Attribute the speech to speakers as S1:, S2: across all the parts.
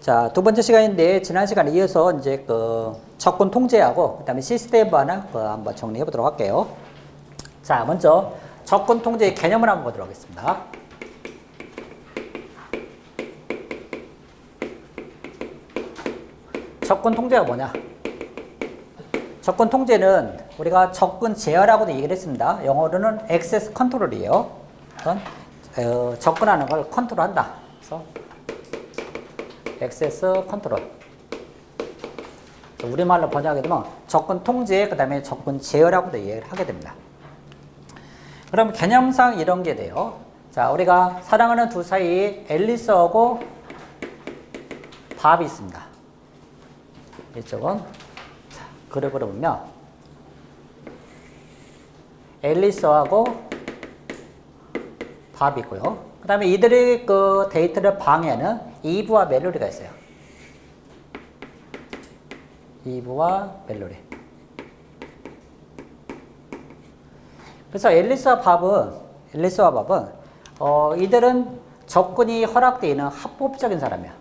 S1: 자, 두 번째 시간인데 지난 시간에 이어서 이제 그 접근 통제하고 그다음에 시스템 반응 한번 정리해 보도록 할게요. 자, 먼저 접근 통제의 개념을 한번 보도록 하겠습니다. 접근 통제가 뭐냐? 접근 통제는 우리가 접근 제어라고도 얘기를 했습니다. 영어로는 액세스 컨트롤이에요. 접근하는 걸 컨트롤한다. 그래서 액세스 컨트롤. 우리말로 번역하게 되면 접근 통제, 그 다음에 접근 제어라고도 얘기를 하게 됩니다. 그럼 개념상 이런 게 돼요. 자, 우리가 사랑하는 두 사이에 앨리스하고 밥이 있습니다. 이쪽은 자, 그룹으로 보면 앨리스하고 밥이 있고요. 그 다음에 이들의 그 데이트를 방해하는 이브와 멜로디가 있어요. 이브와 멜로디. 그래서 앨리스와 밥은 이들은 접근이 허락되어 있는 합법적인 사람이야.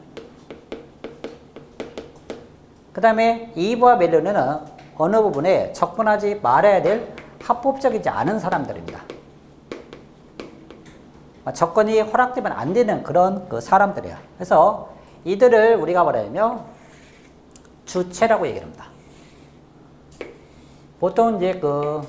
S1: 그 다음에 이브와 멜로디는 어느 부분에 접근하지 말아야 될 합법적이지 않은 사람들입니다. 접근이 허락되면 안 되는 그런 그 사람들이야. 그래서 이들을 우리가 말하면 주체라고 얘기를 합니다. 보통 이제 그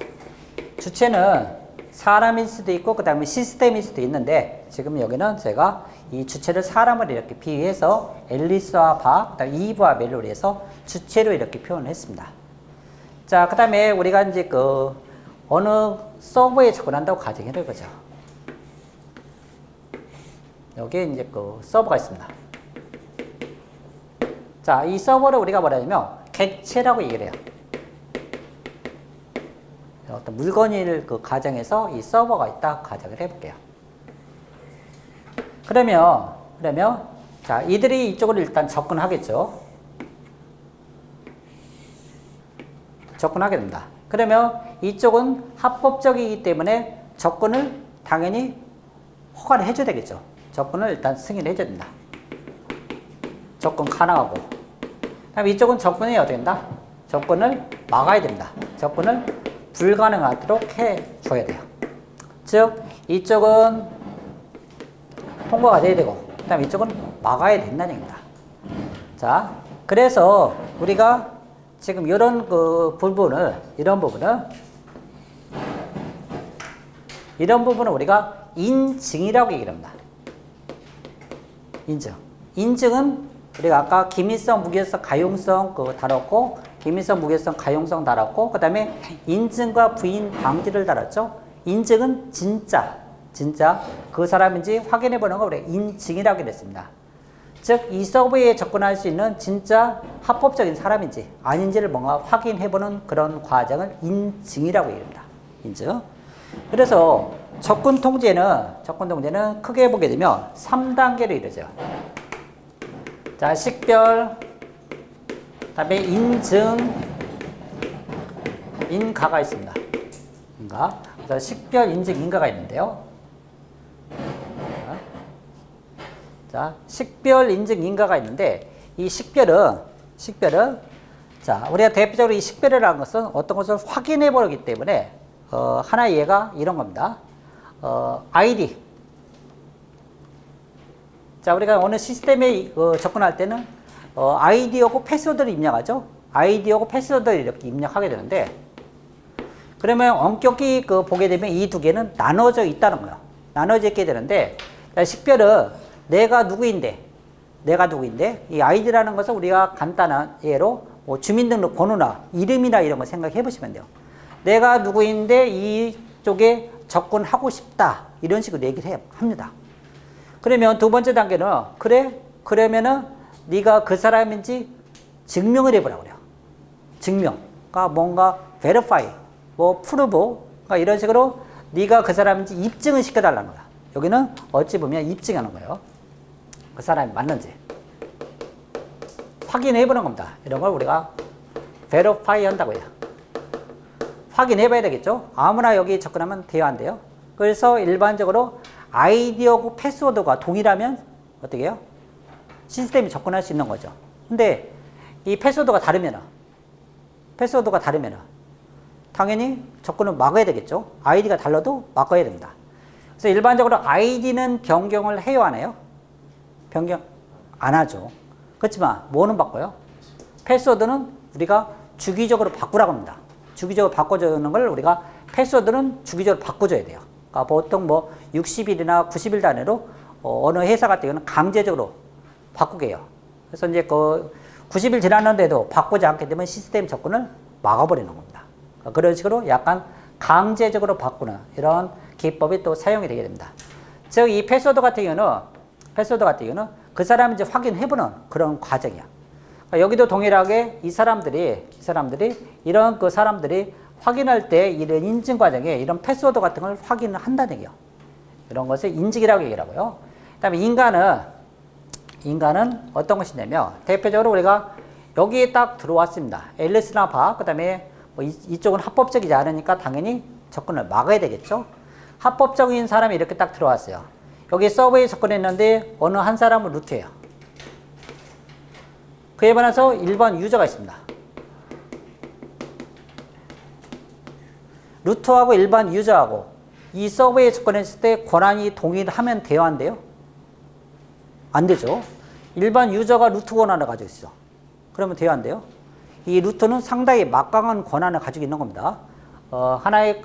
S1: 주체는 사람일 수도 있고 그 다음에 시스템일 수도 있는데 지금 여기는 제가 이 주체를 사람을 이렇게 비유해서 앨리스와 밥, 그 다음에 이브와 멜로디에서 주체로 이렇게 표현을 했습니다. 자, 그 다음에 우리가 이제 그 어느 서버에 접근한다고 가정을 해보죠. 여기에 이제 그 서버가 있습니다. 자, 이 서버를 우리가 뭐라냐면 객체라고 얘기를 해요. 어떤 물건일 그 가정에서 이 서버가 있다 가정을 해볼게요. 그러면 자, 이들이 이쪽으로 일단 접근하겠죠. 접근하게 됩니다. 그러면 이쪽은 합법적이기 때문에 접근을 당연히 허가를 해줘야 되겠죠. 접근을 일단 승인을 해줘야 된다. 접근 가능하고. 그다음에 이쪽은 접근이 어떻게 된다? 접근을 막아야 된다. 접근을 불가능하도록 해줘야 돼요. 즉, 이쪽은 통과가 돼야 되고, 그 다음에 이쪽은 막아야 된다는 얘기입니다. 자, 그래서 우리가 지금 이런 그 이런 부분을 우리가 인증이라고 얘기를 합니다. 인증은 우리가 아까 기밀성, 무결성, 가용성 다뤘고, 기밀성, 무결성, 가용성 다뤘고, 그 다음에 인증과 부인 방지를 다뤘죠. 인증은 진짜 그 사람인지 확인해 보는 거 우리가 인증이라고 했습니다. 즉, 이 서버에 접근할 수 있는 진짜 합법적인 사람인지 아닌지를 뭔가 확인해 보는 그런 과정을 인증이라고 얘기합니다. 인증. 그래서 접근 통제는 크게 보게 되면 3단계로 이루어져요. 자, 식별, 그다음에 인증, 인가가 있습니다. 인가. 그래서 식별, 인증, 인가가 있는데요. 자, 식별, 인증, 인가가 있는데 이 식별은 자, 우리가 대표적으로 이 식별이라는 것은 어떤 것을 확인해 보기 때문에 하나의 예가 이런 겁니다. 아이디. 자, 우리가 어느 시스템에 접근할 때는 아이디하고 패스워드를 입력하죠. 아이디하고 패스워드를 이렇게 입력하게 되는데, 그러면 엄격히 보게 되면 이 두 개는 나눠져 있다는 거예요. 나눠져 있게 되는데, 식별은 내가 누구인데 이 아이디라는 것은 우리가 간단한 예로 뭐 주민등록 번호나 이름이나 이런 거 생각해 보시면 돼요. 내가 누구인데 이쪽에 접근하고 싶다. 이런 식으로 얘기를 합니다. 그러면 두 번째 단계는 그러면은 네가 그 사람인지 증명을 해보라고 그래요. 증명. 그러니까 뭔가 verify, prove, 그러니까 이런 식으로 네가 그 사람인지 입증을 시켜달라는 거야. 여기는 어찌 보면 입증하는 거예요. 그 사람이 맞는지 확인해보는 겁니다. 이런 걸 우리가 verify 한다고 해요. 확인해봐야 되겠죠. 아무나 여기 접근하면 돼요, 안 돼요? 그래서 일반적으로 아이디하고 패스워드가 동일하면 어떻게 해요? 시스템이 접근할 수 있는 거죠. 근데 이 패스워드가 다르면은 당연히 접근을 막아야 되겠죠. 아이디가 달라도 막아야 됩니다. 그래서 일반적으로 아이디는 변경을 해요, 안 해요? 변경 안 하죠. 그렇지만 뭐는 바꿔요? 패스워드는 우리가 주기적으로 바꾸라고 합니다. 주기적으로 바꿔주는 걸 우리가 패스워드는 주기적으로 바꿔줘야 돼요. 그러니까 보통 뭐 60일이나 90일 단위로 어느 회사 같은 경우는 강제적으로 바꾸게 해요. 그래서 이제 그 90일 지났는데도 바꾸지 않게 되면 시스템 접근을 막아버리는 겁니다. 그러니까 그런 식으로 약간 강제적으로 바꾸는 이런 기법이 또 사용이 되게 됩니다. 즉, 이 패스워드 같은 경우는 그 사람이 이제 확인해보는 그런 과정이야. 그러니까 여기도 동일하게 이 사람들이 이런 그 사람들이 확인할 때 이런 인증 과정에 이런 패스워드 같은 걸 확인을 한다는 얘기예요. 이런 것을 인증이라고 얘기를 하고요. 그다음에 인간은 어떤 것이냐면 대표적으로 우리가 여기에 딱 들어왔습니다. 앨리스나 바, 그다음에 뭐 이쪽은 합법적이지 않으니까 당연히 접근을 막아야 되겠죠. 합법적인 사람이 이렇게 딱 들어왔어요. 여기 서버에 접근했는데 어느 한 사람은 루트예요. 그에 반해서 일반 유저가 있습니다. 루트하고 일반 유저하고 이 서버에 접근했을 때 권한이 동일하면 돼요, 안 돼요? 안 되죠. 일반 유저가 루트 권한을 가지고 있어. 그러면 돼요, 안 돼요? 이 루트는 상당히 막강한 권한을 가지고 있는 겁니다. 하나의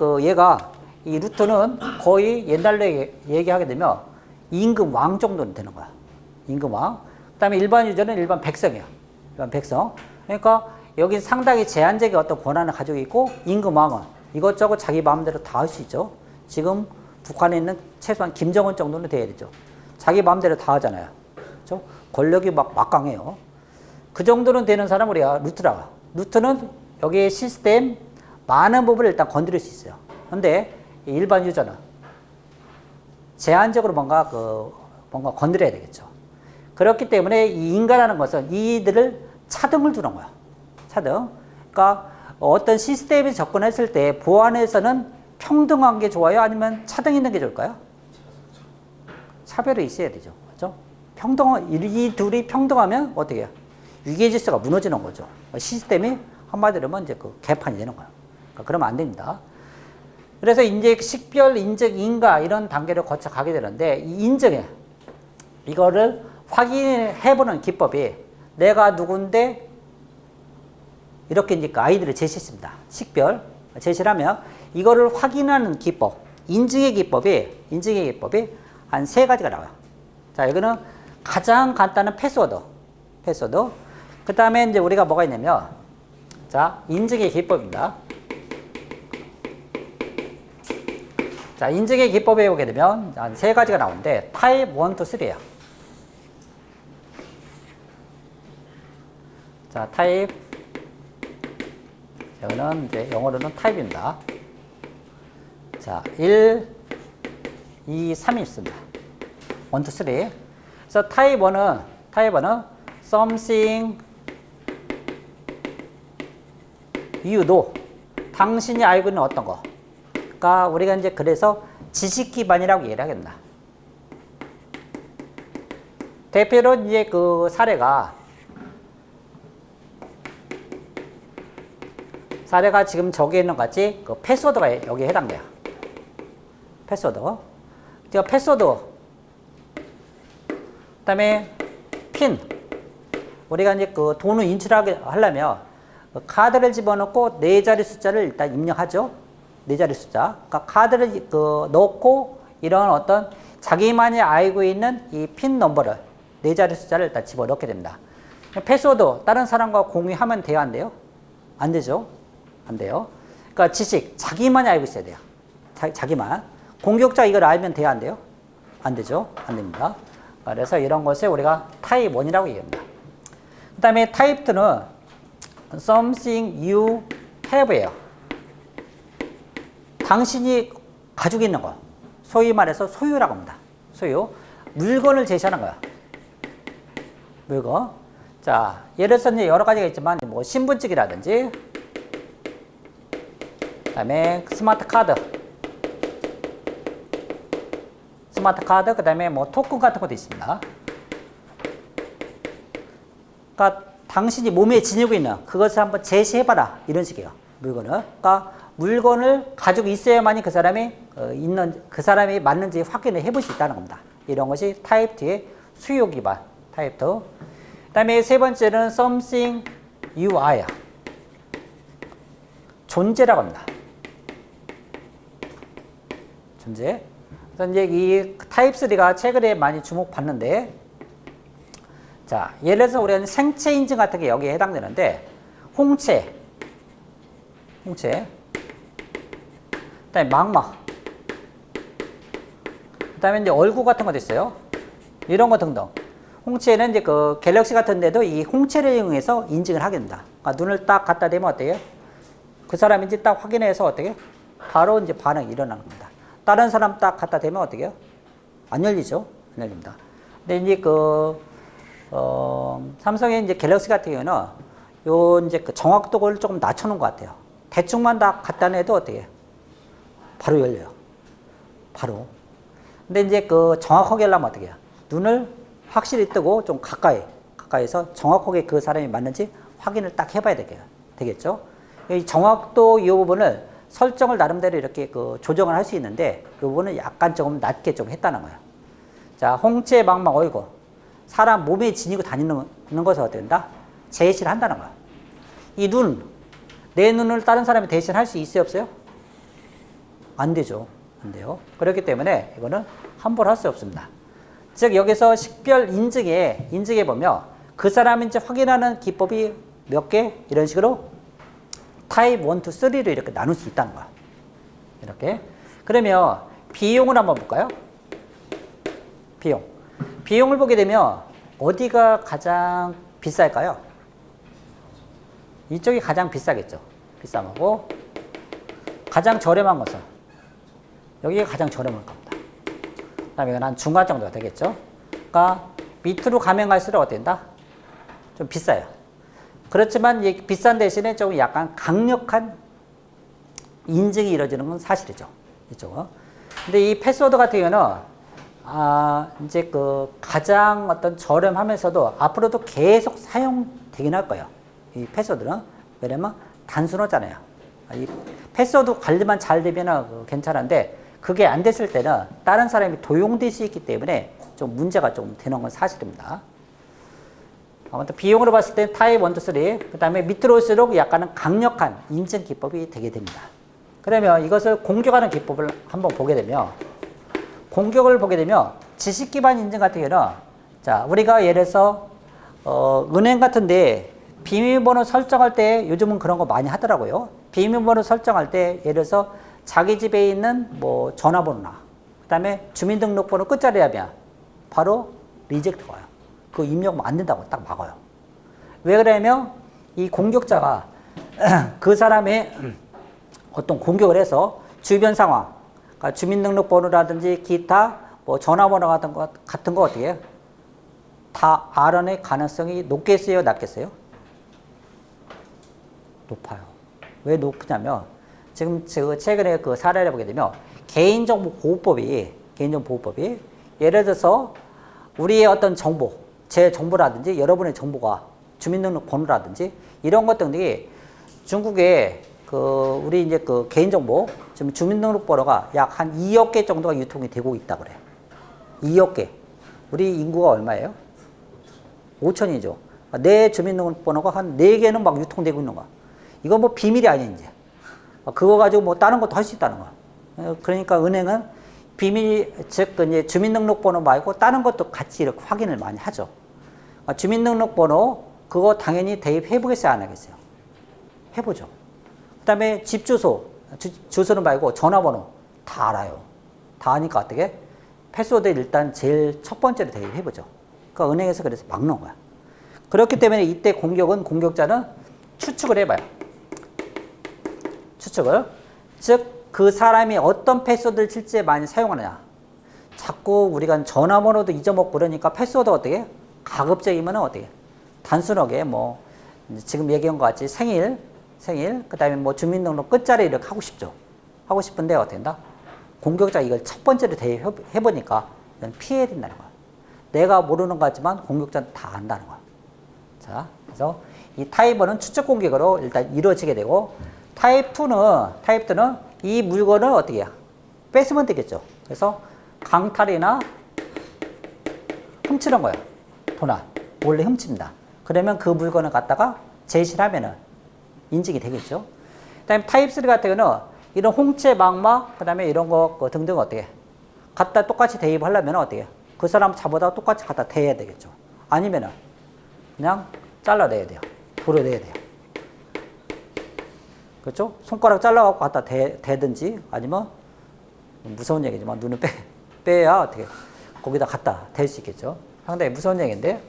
S1: 이 루트는 거의 옛날로 얘기하게 되면 임금 왕 정도는 되는 거야. 임금 왕. 그 다음에 일반 유저는 일반 백성이에요. 일반 백성. 그러니까 여기 상당히 제한적인 어떤 권한을 가지고 있고, 임금 왕은 이것저것 자기 마음대로 다 할 수 있죠. 지금 북한에 있는 최소한 김정은 정도는 돼야 되죠. 자기 마음대로 다 하잖아요. 그렇죠? 권력이 막강해요. 그 정도는 되는 사람 우리가 루트라고. 루트는 여기에 시스템 많은 부분을 일단 건드릴 수 있어요. 근데 일반 유저는 제한적으로 뭔가 건드려야 되겠죠. 그렇기 때문에 이 인간이라는 것은 이들을 차등을 두는 거야. 차등. 그러니까 어떤 시스템에 접근했을 때 보안에서는 평등한 게 좋아요? 아니면 차등 있는 게 좋을까요? 차별이 있어야 되죠. 그렇죠? 이 둘이 평등하면 어떻게 해요? 위계 질서가 무너지는 거죠. 시스템이 한마디로 하면 이제 그 개판이 되는 거예요. 그러니까 그러면 안 됩니다. 그래서 이제 식별, 인증, 인가 이런 단계를 거쳐 가게 되는데 이 인증에 이거를 확인해보는 기법이 내가 누군데 이렇게 이제 그 아이디를 제시했습니다. 식별 제시를 하면 이거를 확인하는 기법, 인증의 기법이 한 3가지가 나와요. 자, 여기는 가장 간단한 패스워드. 그 다음에 이제 우리가 뭐가 있냐면, 자, 인증의 기법입니다. 자, 인증의 기법에 보게 되면 한 3가지가 나오는데, 타입 1, 2, 3예요. 자, 타입. 여기는 이제 영어로는 타입입니다. 자, 1, 2, 3이 있습니다. 1, 2, 3. 그래서 타입 1은 something you know. 당신이 알고 있는 어떤 거. 그러니까 우리가 이제 그래서 지식 기반이라고 얘기를 하겠다. 대표로 이제 그 사례가 지금 저기에 있는 것 같이 그 패스워드가 여기에 해당돼요. 패스워드. 그 다음에 핀. 우리가 이제 그 돈을 하려면 그 카드를 집어넣고 4자리 숫자를 일단 입력하죠. 4자리 숫자. 그러니까 카드를 넣고 이런 어떤 자기만이 알고 있는 이 핀 넘버를 4자리 숫자를 일단 집어넣게 됩니다. 패스워드 다른 사람과 공유하면 돼요, 안 돼요? 안 되죠. 안 돼요. 그러니까 지식 자기만이 알고 있어야 돼요. 자기만. 공격자 이걸 알면 돼요, 안 돼요? 안 되죠. 안 됩니다. 그래서 이런 것을 우리가 타입 1이라고 얘기합니다. 그 다음에 타입 2는 something you have예요. 당신이 가지고 있는 거. 소위 말해서 소유라고 합니다. 소유. 물건을 제시하는 거야. 물건. 자, 예를 들어서 여러 가지가 있지만 뭐 신분증이라든지 그 다음에 스마트 카드, 그 다음에 뭐 토큰 같은 것도 있습니다. 그러니까 당신이 몸에 지니고 있는 그것을 한번 제시해봐라. 이런 식이에요. 물건을. 그러니까 물건을 가지고 있어야만이 그 사람이 그 사람이 맞는지 확인을 해볼 수 있다는 겁니다. 이런 것이 타입 2의 수요 기반 타입 2. 그다음에 세 번째는 something you are. 존재라고 합니다. 존재. 그래서 이제 이 타입 3가 최근에 많이 주목받는데, 자, 예를 들어서 우리는 생체 인증 같은 게 여기에 해당되는데, 홍채, 그다음에 망막, 그다음에 이제 얼굴 같은 것도 있어요. 이런 거 등등. 홍채는 이제 그 갤럭시 같은 데도 이 홍채를 이용해서 인증을 하게 됩니다. 그러니까 눈을 딱 갖다 대면 어때요? 그 사람인지 딱 확인해서 어떻게? 바로 이제 반응이 일어나는 겁니다. 다른 사람 딱 갖다 대면 어떻게 해요? 안 열리죠? 안 열립니다. 근데 이제 삼성의 이제 갤럭시 같은 경우는 요 이제 그 정확도를 조금 낮춰놓은 것 같아요. 대충만 다 갖다 내도 어떻게 해요? 바로 열려요. 바로. 근데 이제 그 정확하게 하려면 어떻게 해요? 눈을 확실히 뜨고 좀 가까이서 정확하게 그 사람이 맞는지 확인을 딱 해봐야 되겠죠? 이 정확도 이 부분을 설정을 나름대로 이렇게 그 조정을 할 수 있는데 이 부분은 약간 조금 낮게 좀 했다는 거예요. 자, 홍채, 망막, 얼굴. 사람 몸에 지니고 다니는 것을 어떻게 된다? 제시를 한다는 거야. 이 눈, 내 눈을 다른 사람이 대신할 수 있어요, 없어요? 안 되죠. 안 돼요. 그렇기 때문에 이거는 함부로 할 수 없습니다. 즉, 여기서 식별 인증에 보면 그 사람인지 확인하는 기법이 몇 개? 이런 식으로 타입 1, 2, 3로 이렇게 나눌 수 있다는 거야. 이렇게. 그러면 비용을 한번 볼까요? 비용을 보게 되면 어디가 가장 비쌀까요? 이쪽이 가장 비싸겠죠. 비싼 거고, 가장 저렴한 것은 여기가 가장 저렴한 겁니다. 그 다음에 이건 한 중간 정도가 되겠죠. 그러니까 밑으로 가면 갈수록 어떻게 된다? 좀 비싸요. 그렇지만 이 비싼 대신에 좀 약간 강력한 인증이 이루어지는 건 사실이죠. 이쪽은. 근데 이 패스워드 같은 경우는 이제 그 가장 어떤 저렴하면서도 앞으로도 계속 사용되긴 할 거예요. 이 패스워드는. 왜냐면 단순하잖아요. 이 패스워드 관리만 잘 되면 괜찮은데 그게 안 됐을 때는 다른 사람이 도용될 수 있기 때문에 좀 문제가 좀 되는 건 사실입니다. 아무튼 비용으로 봤을 때 타입 1, 2, 3, 그 다음에 밑으로 올수록 약간은 강력한 인증 기법이 되게 됩니다. 그러면 이것을 공격하는 기법을 한번 보게 되면, 공격을 보게 되면 지식 기반 인증 같은 경우는, 자, 우리가 예를 들어서 은행 같은데 비밀번호 설정할 때 요즘은 그런 거 많이 하더라고요. 비밀번호 설정할 때 예를 들어서 자기 집에 있는 뭐 전화번호나 그 다음에 주민등록번호 끝자리 하면 바로 리젝트가 와요. 그거 입력 안 된다고 딱 막아요. 왜 그러냐면 이 공격자가 그 사람의 어떤 공격을 해서 주변 상황, 그러니까 주민등록번호라든지 기타 뭐 전화번호 같은 거 어떻게 해요? 다 알아낼 가능성이 높겠어요, 낮겠어요? 높아요. 왜 높으냐면 지금 최근에 그 사례를 보게 되면 개인정보보호법이 예를 들어서 우리의 어떤 정보, 제 정보라든지 여러분의 정보가 주민등록번호라든지 이런 것들이 중국에 그 우리 이제 그 개인정보 지금 주민등록번호가 약 한 2억 개 정도가 유통이 되고 있다 그래. 2억 개. 우리 인구가 얼마예요? 5천이죠. 내 주민등록번호가 한 4개는 막 유통되고 있는 거야. 이건 뭐 비밀이 아니야, 이제. 그거 가지고 뭐 다른 것도 할 수 있다는 거야. 그러니까 은행은 비밀, 즉, 이제 주민등록번호 말고 다른 것도 같이 이렇게 확인을 많이 하죠. 주민등록번호, 그거 당연히 대입해보겠어요, 안 하겠어요? 해보죠. 그 다음에 집 주소, 주소는 말고 전화번호 다 알아요. 다 아니까 어떻게? 패스워드 일단 제일 첫 번째로 대입해보죠. 그러니까 은행에서 그래서 막는 거야. 그렇기 때문에 이때 공격자는 추측을 해봐요. 추측을. 즉, 그 사람이 어떤 패스워드를 실제 많이 사용하느냐. 자꾸 우리가 전화번호도 잊어먹고 그러니까 패스워드가 어떻게? 가급적이면 어떻게? 단순하게 뭐, 지금 얘기한 것 같이 생일, 그 다음에 뭐 주민등록 끝자리 이렇게 하고 싶죠. 하고 싶은데 어떻게 된다? 공격자가 이걸 첫 번째로 대입해보니까 피해야 된다는 거야. 내가 모르는 것 같지만 공격자는 다 안다는 거야. 자, 자, 그래서 이 타입 1은 추적 공격으로 일단 이루어지게 되고, 타입 2는 이 물건을 어떻게 해요? 뺏으면 되겠죠. 그래서 강탈이나 훔치는 거예요. 도난. 몰래 훔칩니다. 그러면 그 물건을 갖다가 제시를 하면은 인증이 되겠죠. 그 다음에 타입 3 같은 경우는 이런 홍채, 망마, 그 다음에 이런 거 등등 어떻게 해? 갖다 똑같이 대입하려면 어떻게 해? 그 사람 잡아다 똑같이 갖다 대야 되겠죠. 아니면은 그냥 잘라내야 돼요. 도려내야 돼요. 그렇죠? 손가락 잘라갖고 갖다 대든지 아니면 무서운 얘기지만 눈을 빼야 어떻게 거기다 갖다 댈 수 있겠죠. 상당히 무서운 얘기인데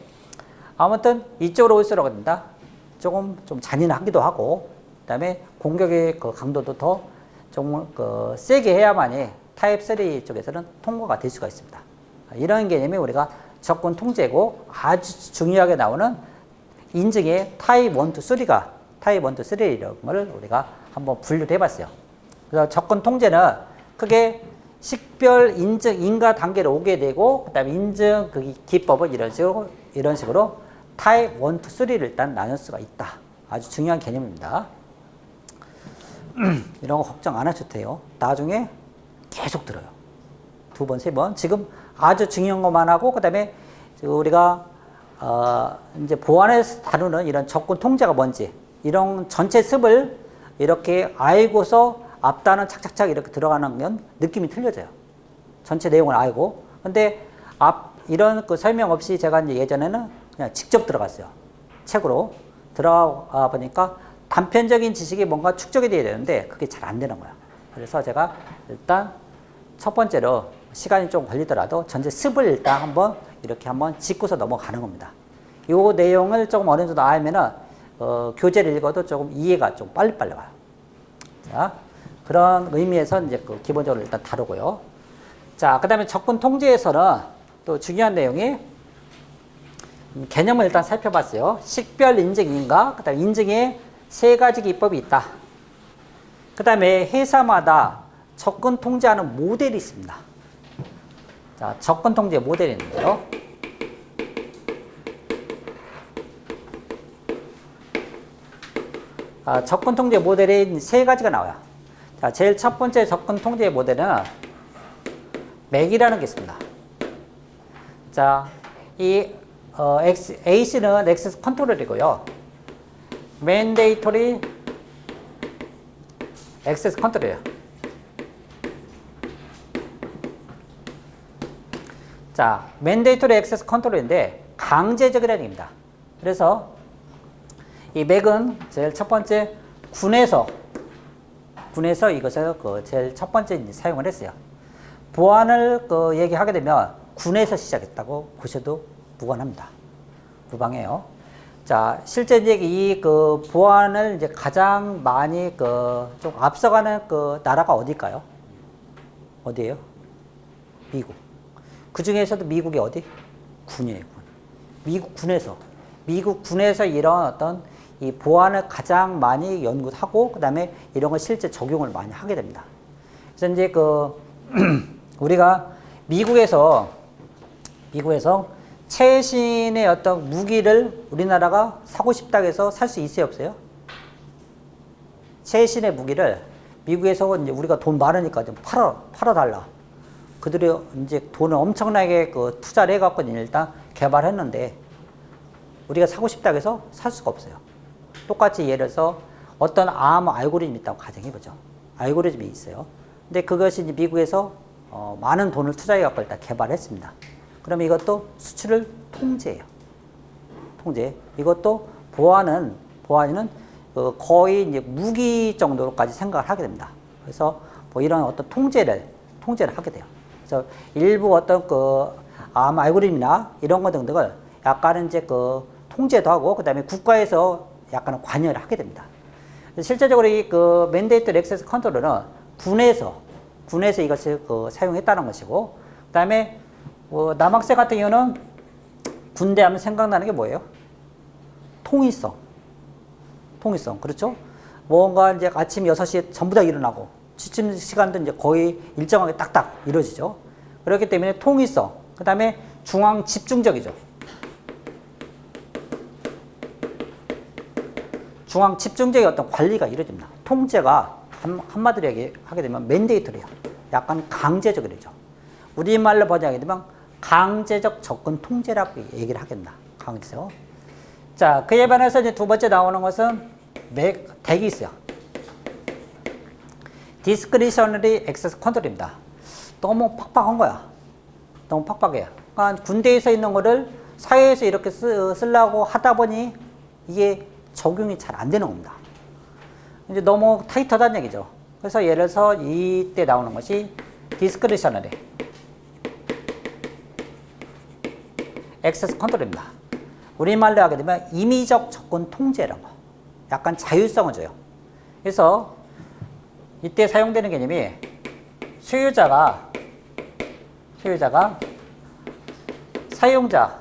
S1: 아무튼 이쪽으로 올수록 된다. 조금 좀 잔인하기도 하고 그다음에 공격의 그 강도도 더 좀 세게 해야만이 타입 3 쪽에서는 통과가 될 수가 있습니다. 이런 개념이 우리가 접근 통제고 아주 중요하게 나오는 인증의 타입 1, 2, 3가 타입 1, 2, 3 이런 거를 우리가 한번 분류를 해봤어요. 그래서 접근 통제는 크게 식별 인증 인가 단계로 오게 되고 그다음에 인증 그 기법을 이런 식으로 타입 1, 2, 3를 일단 나눌 수가 있다. 아주 중요한 개념입니다. 이런 거 걱정 안 하셔도 돼요. 나중에 계속 들어요. 2번, 3번. 지금 아주 중요한 것만 하고 그다음에 우리가 이제 보안에서 다루는 이런 접근 통제가 뭔지 이런 전체 습을 이렇게 알고서 앞단은 착착착 이렇게 들어가는 건 느낌이 틀려져요. 전체 내용을 알고. 근데 이런 그 설명 없이 제가 이제 예전에는 그냥 직접 들어갔어요. 책으로 들어가 보니까 단편적인 지식이 뭔가 축적이 돼야 되는데 그게 잘 안 되는 거야. 그래서 제가 일단 첫 번째로 시간이 좀 걸리더라도 전체 습을 일단 이렇게 한번 짚고서 넘어가는 겁니다. 이 내용을 조금 어느 정도 알면은 교재를 읽어도 조금 이해가 좀 빨리빨리 와요. 자, 그런 의미에서 이제 그 기본적으로 일단 다루고요. 자, 그 다음에 접근 통제에서는 또 중요한 내용이 개념을 일단 살펴봤어요. 식별 인증 인가, 그 다음에 인증에 3가지 기법이 있다. 그 다음에 회사마다 접근 통제하는 모델이 있습니다. 자, 접근 통제 모델이 있는데요. 접근 통제 모델이 3가지가 나와요. 자, 제일 첫 번째 접근 통제 모델은 맥이라는 게 있습니다. 자, 이 AC는 액세스 컨트롤이고요. Mandatory Access Control이에요. 자, Mandatory Access Control인데 강제적이라는 얘기입니다. 그래서 이 맥은 제일 첫 번째 군에서 이것을 제일 첫 번째 사용을 했어요. 보안을 얘기하게 되면 군에서 시작했다고 보셔도 무관합니다. 무방해요. 자, 실제 이제 이 보안을 이제 가장 많이 좀 앞서가는 나라가 어딜까요? 어디예요? 미국. 그 중에서도 미국이 어디? 군이에요, 군. 미국 군에서 이런 어떤 이 보안을 가장 많이 연구하고, 그 다음에 이런 걸 실제 적용을 많이 하게 됩니다. 그래서 이제 우리가 미국에서 최신의 어떤 무기를 우리나라가 사고 싶다고 해서 살 수 있어요, 없어요? 최신의 무기를 미국에서 이제 우리가 돈 많으니까 좀 팔아달라. 그들이 이제 돈을 엄청나게 투자를 해갖고 일단 개발했는데 우리가 사고 싶다고 해서 살 수가 없어요. 똑같이 예를 들어서 어떤 암 알고리즘이 있다고 가정해보죠. 알고리즘이 있어요. 근데 그것이 이제 미국에서 많은 돈을 투자해갖고 일단 개발했습니다. 그럼 이것도 수출을 통제해요. 통제. 이것도 보안은 거의 이제 무기 정도로까지 생각을 하게 됩니다. 그래서 뭐 이런 어떤 통제를 하게 돼요. 그래서 일부 어떤 암 알고리즘이나 이런 것 등등을 약간은 이제 통제도 하고, 그 다음에 국가에서 약간은 관여를 하게 됩니다. 실제적으로 이 맨데이트 액세스 컨트롤은 군에서 이것을 사용했다는 것이고, 그 다음에 남학생 같은 경우는 군대 하면 생각나는 게 뭐예요? 통일성. 그렇죠? 뭔가 이제 아침 6시에 전부 다 일어나고, 취침 시간도 이제 거의 일정하게 딱딱 이루어지죠. 그렇기 때문에 통일성. 그 다음에 중앙 집중적이죠. 중앙 집중적인 어떤 관리가 이루어집니다. 통제가 한마디로 하게 되면 맨데이터리야. 약간 강제적이죠. 우리말로 번역하게 되면 강제적 접근 통제라고 얘기를 하겠다. 강제적. 자, 그에 반해서 이제 두 번째 나오는 것은 덱이 있어요. Discretionary Access Control입니다. 너무 팍팍한 거야. 너무 팍팍해요. 그러니까 군대에서 있는 거를 사회에서 이렇게 쓰려고 하다 보니 이게 적용이 잘 안 되는 겁니다. 이제 너무 타이트하다는 얘기죠. 그래서 예를 들어서 이때 나오는 것이 Discretionary Access Control입니다. 우리말로 하게 되면 임의적 접근 통제라고. 약간 자율성을 줘요. 그래서 이때 사용되는 개념이 소유자가 사용자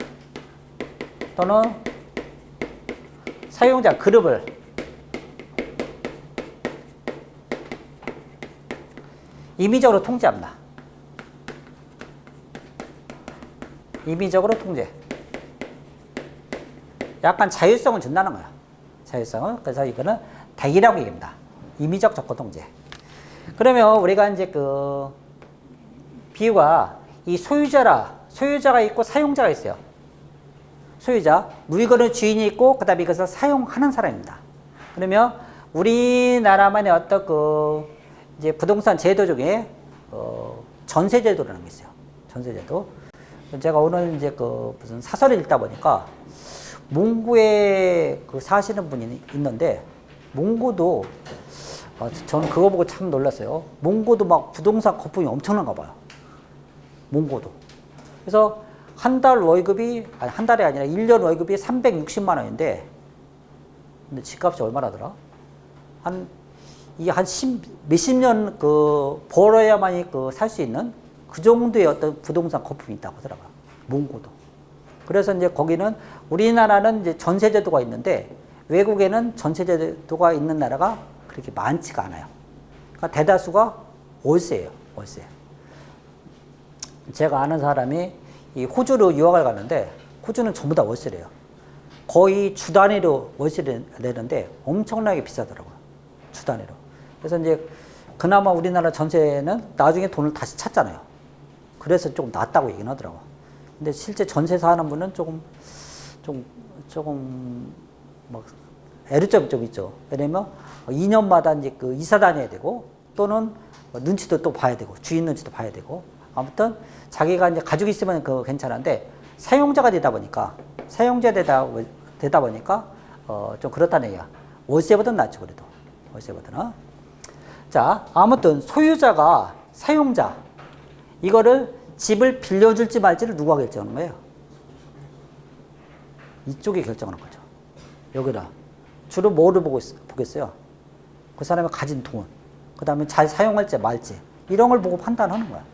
S1: 또는 사용자 그룹을 임의적으로 통제합니다. 임의적으로 통제. 약간 자율성을 준다는 거야. 자율성을. 그래서 이거는 덱이라고 얘기합니다. 임의적 접근 통제. 그러면 우리가 이제 그 비유가 이 소유자가 있고 사용자가 있어요. 소유자, 물건의 주인이 있고 그다음에 이것을 사용하는 사람입니다. 그러면 우리나라만의 어떤 그 이제 부동산 제도 중에 전세 제도라는 게 있어요. 전세 제도. 제가 오늘 이제 그 무슨 사설을 읽다 보니까 몽고에 그 사시는 분이 있는데 몽고도 저는 그거 보고 참 놀랐어요. 몽고도 막 부동산 거품이 엄청난가 봐요. 몽고도. 그래서 한 달 월급이 아니 한 달이 아니라 1년 월급이 360만 원인데 근데 집값이 얼마나더라? 이게 한 몇십 년 그 벌어야만이 그 살 수 있는 그 정도의 어떤 부동산 거품이 있다고 하더라고요. 몽고도. 그래서 이제 거기는 우리나라는 이제 전세제도가 있는데 외국에는 전세제도가 있는 나라가 그렇게 많지가 않아요. 그러니까 대다수가 월세예요. 월세. 제가 아는 사람이 이 호주로 유학을 가는데 호주는 전부 다 월세래요. 거의 주 단위로 월세를 내는데 엄청나게 비싸더라고요. 주 단위로. 그래서 이제 그나마 우리나라 전세는 나중에 돈을 다시 찾잖아요. 그래서 조금 낫다고 얘기는 하더라고요. 근데 실제 전세 사는 분은 조금 막 애로점이 좀 있죠. 왜냐면 2년마다 이제 그 이사 다녀야 되고 또는 눈치도 또 봐야 되고 주인 눈치도 봐야 되고 아무튼 자기가 이제 가족이 있으면 그거 괜찮은데 사용자가 되다 보니까 좀 그렇다는 얘기야. 월세보다는 낫죠 그래도 월세보다는. 자 아무튼 소유자가 사용자 이거를 집을 빌려줄지 말지를 누가 결정하는 거예요? 이쪽이 결정하는 거죠. 여기다 주로 뭐를 보겠어요? 그 사람이 가진 돈, 그 다음에 잘 사용할지 말지 이런 걸 보고 판단하는 거야.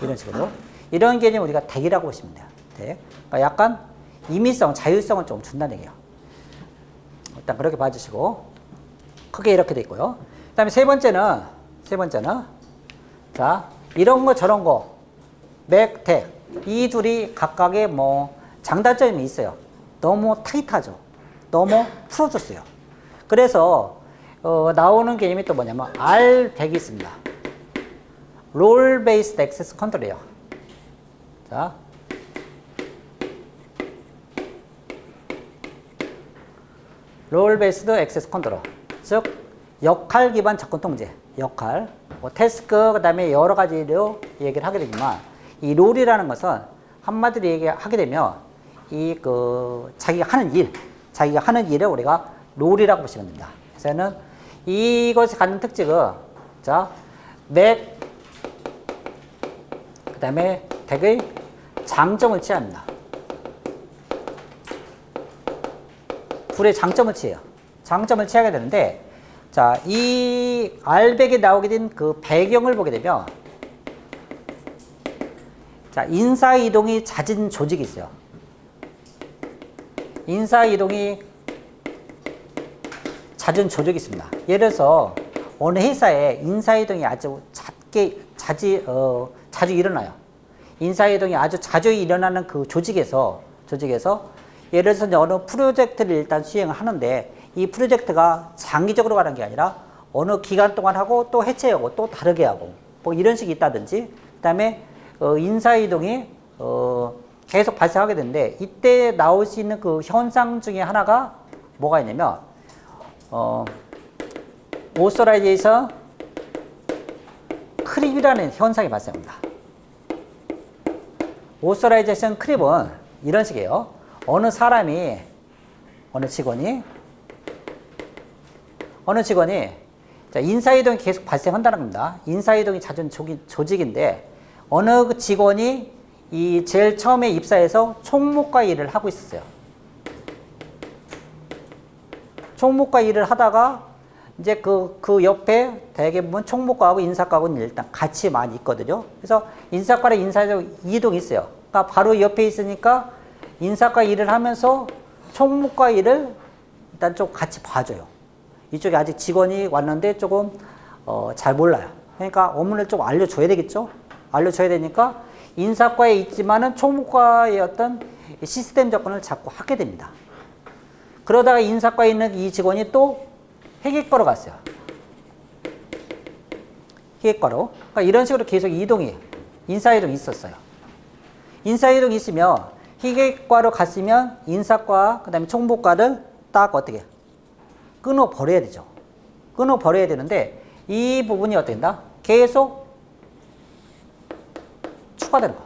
S1: 이런 식으로. 이런 개념 우리가 덱이라고 보시면 돼요. 덱. 그러니까 약간 임의성, 자율성을 좀 준다는 얘기예요. 일단 그렇게 봐주시고 크게 이렇게 돼 있고요. 그 다음에 세 번째는 자 이런 거 저런 거 맥, 덱 이 둘이 각각의 뭐 장단점이 있어요. 너무 타이트하죠. 너무 풀어줬어요. 그래서 나오는 개념이 또 뭐냐면 R100이 있습니다. 롤 베이스드 액세스 컨트롤이에요. 자, 롤 베이스드 액세스 컨트롤. 즉 역할 기반 접근 통제. 역할, 뭐 태스크 그다음에 여러 가지로 얘기를 하게 되지만 이 롤이라는 것은 한마디로 얘기하게 되면 이 그 자기가 하는 일을 우리가 롤이라고 보시면 됩니다. 그래서는 이것이 갖는 특징은 자, 맥 그다음에 덱의 장점을 취합니다. 둘의 장점을 취해요. 장점을 취하게 되는데 자, 이 R100에 나오게 된 그 배경을 보게 되면 자, 인사이동이 잦은 조직이 있어요. 인사이동이 잦은 조직이 있습니다. 예를 들어서 어느 회사에 인사이동이 아주 자주 일어나요. 인사이동이 아주 자주 일어나는 그 조직에서 예를 들어서 어느 프로젝트를 일단 수행을 하는데 이 프로젝트가 장기적으로 가는 게 아니라 어느 기간 동안 하고 또 해체하고 또 다르게 하고 뭐 이런 식이 있다든지 그다음에 인사이동이 계속 발생하게 되는데 이때 나올 수 있는 그 현상 중에 하나가 뭐가 있냐면 오서라이제이션 크립이라는 현상이 발생합니다. 오서라이제이션 크립은 이런 식이에요. 어느 직원이 자, 인사이동이 계속 발생한다는 겁니다. 인사이동이 잦은 조직인데 어느 그 직원이 이 제일 처음에 입사해서 총무과 일을 하고 있었어요. 총무과 일을 하다가 이제 그 옆에 대개 보면 총무과하고 인사과하고는 일단 같이 많이 있거든요. 그래서 인사과랑 인사이동 이동이 있어요. 그러니까 바로 옆에 있으니까 인사과 일을 하면서 총무과 일을 일단 좀 같이 봐줘요. 이쪽에 아직 직원이 왔는데 조금 잘 몰라요. 그러니까 업무를 좀 알려줘야 되겠죠. 알려줘야 되니까 인사과에 있지만은 총무과의 어떤 시스템 접근을 자꾸 하게 됩니다. 그러다가 인사과에 있는 이 직원이 또 회계과로 갔어요. 회계과로. 그러니까 이런 식으로 계속 인사이동이 있었어요. 인사이동이 있으면 회계과로 갔으면 인사과, 그 다음에 총무과를 딱 어떻게 끊어버려야 되죠. 끊어버려야 되는데 이 부분이 어떻게 된다? 계속 추가되는 거.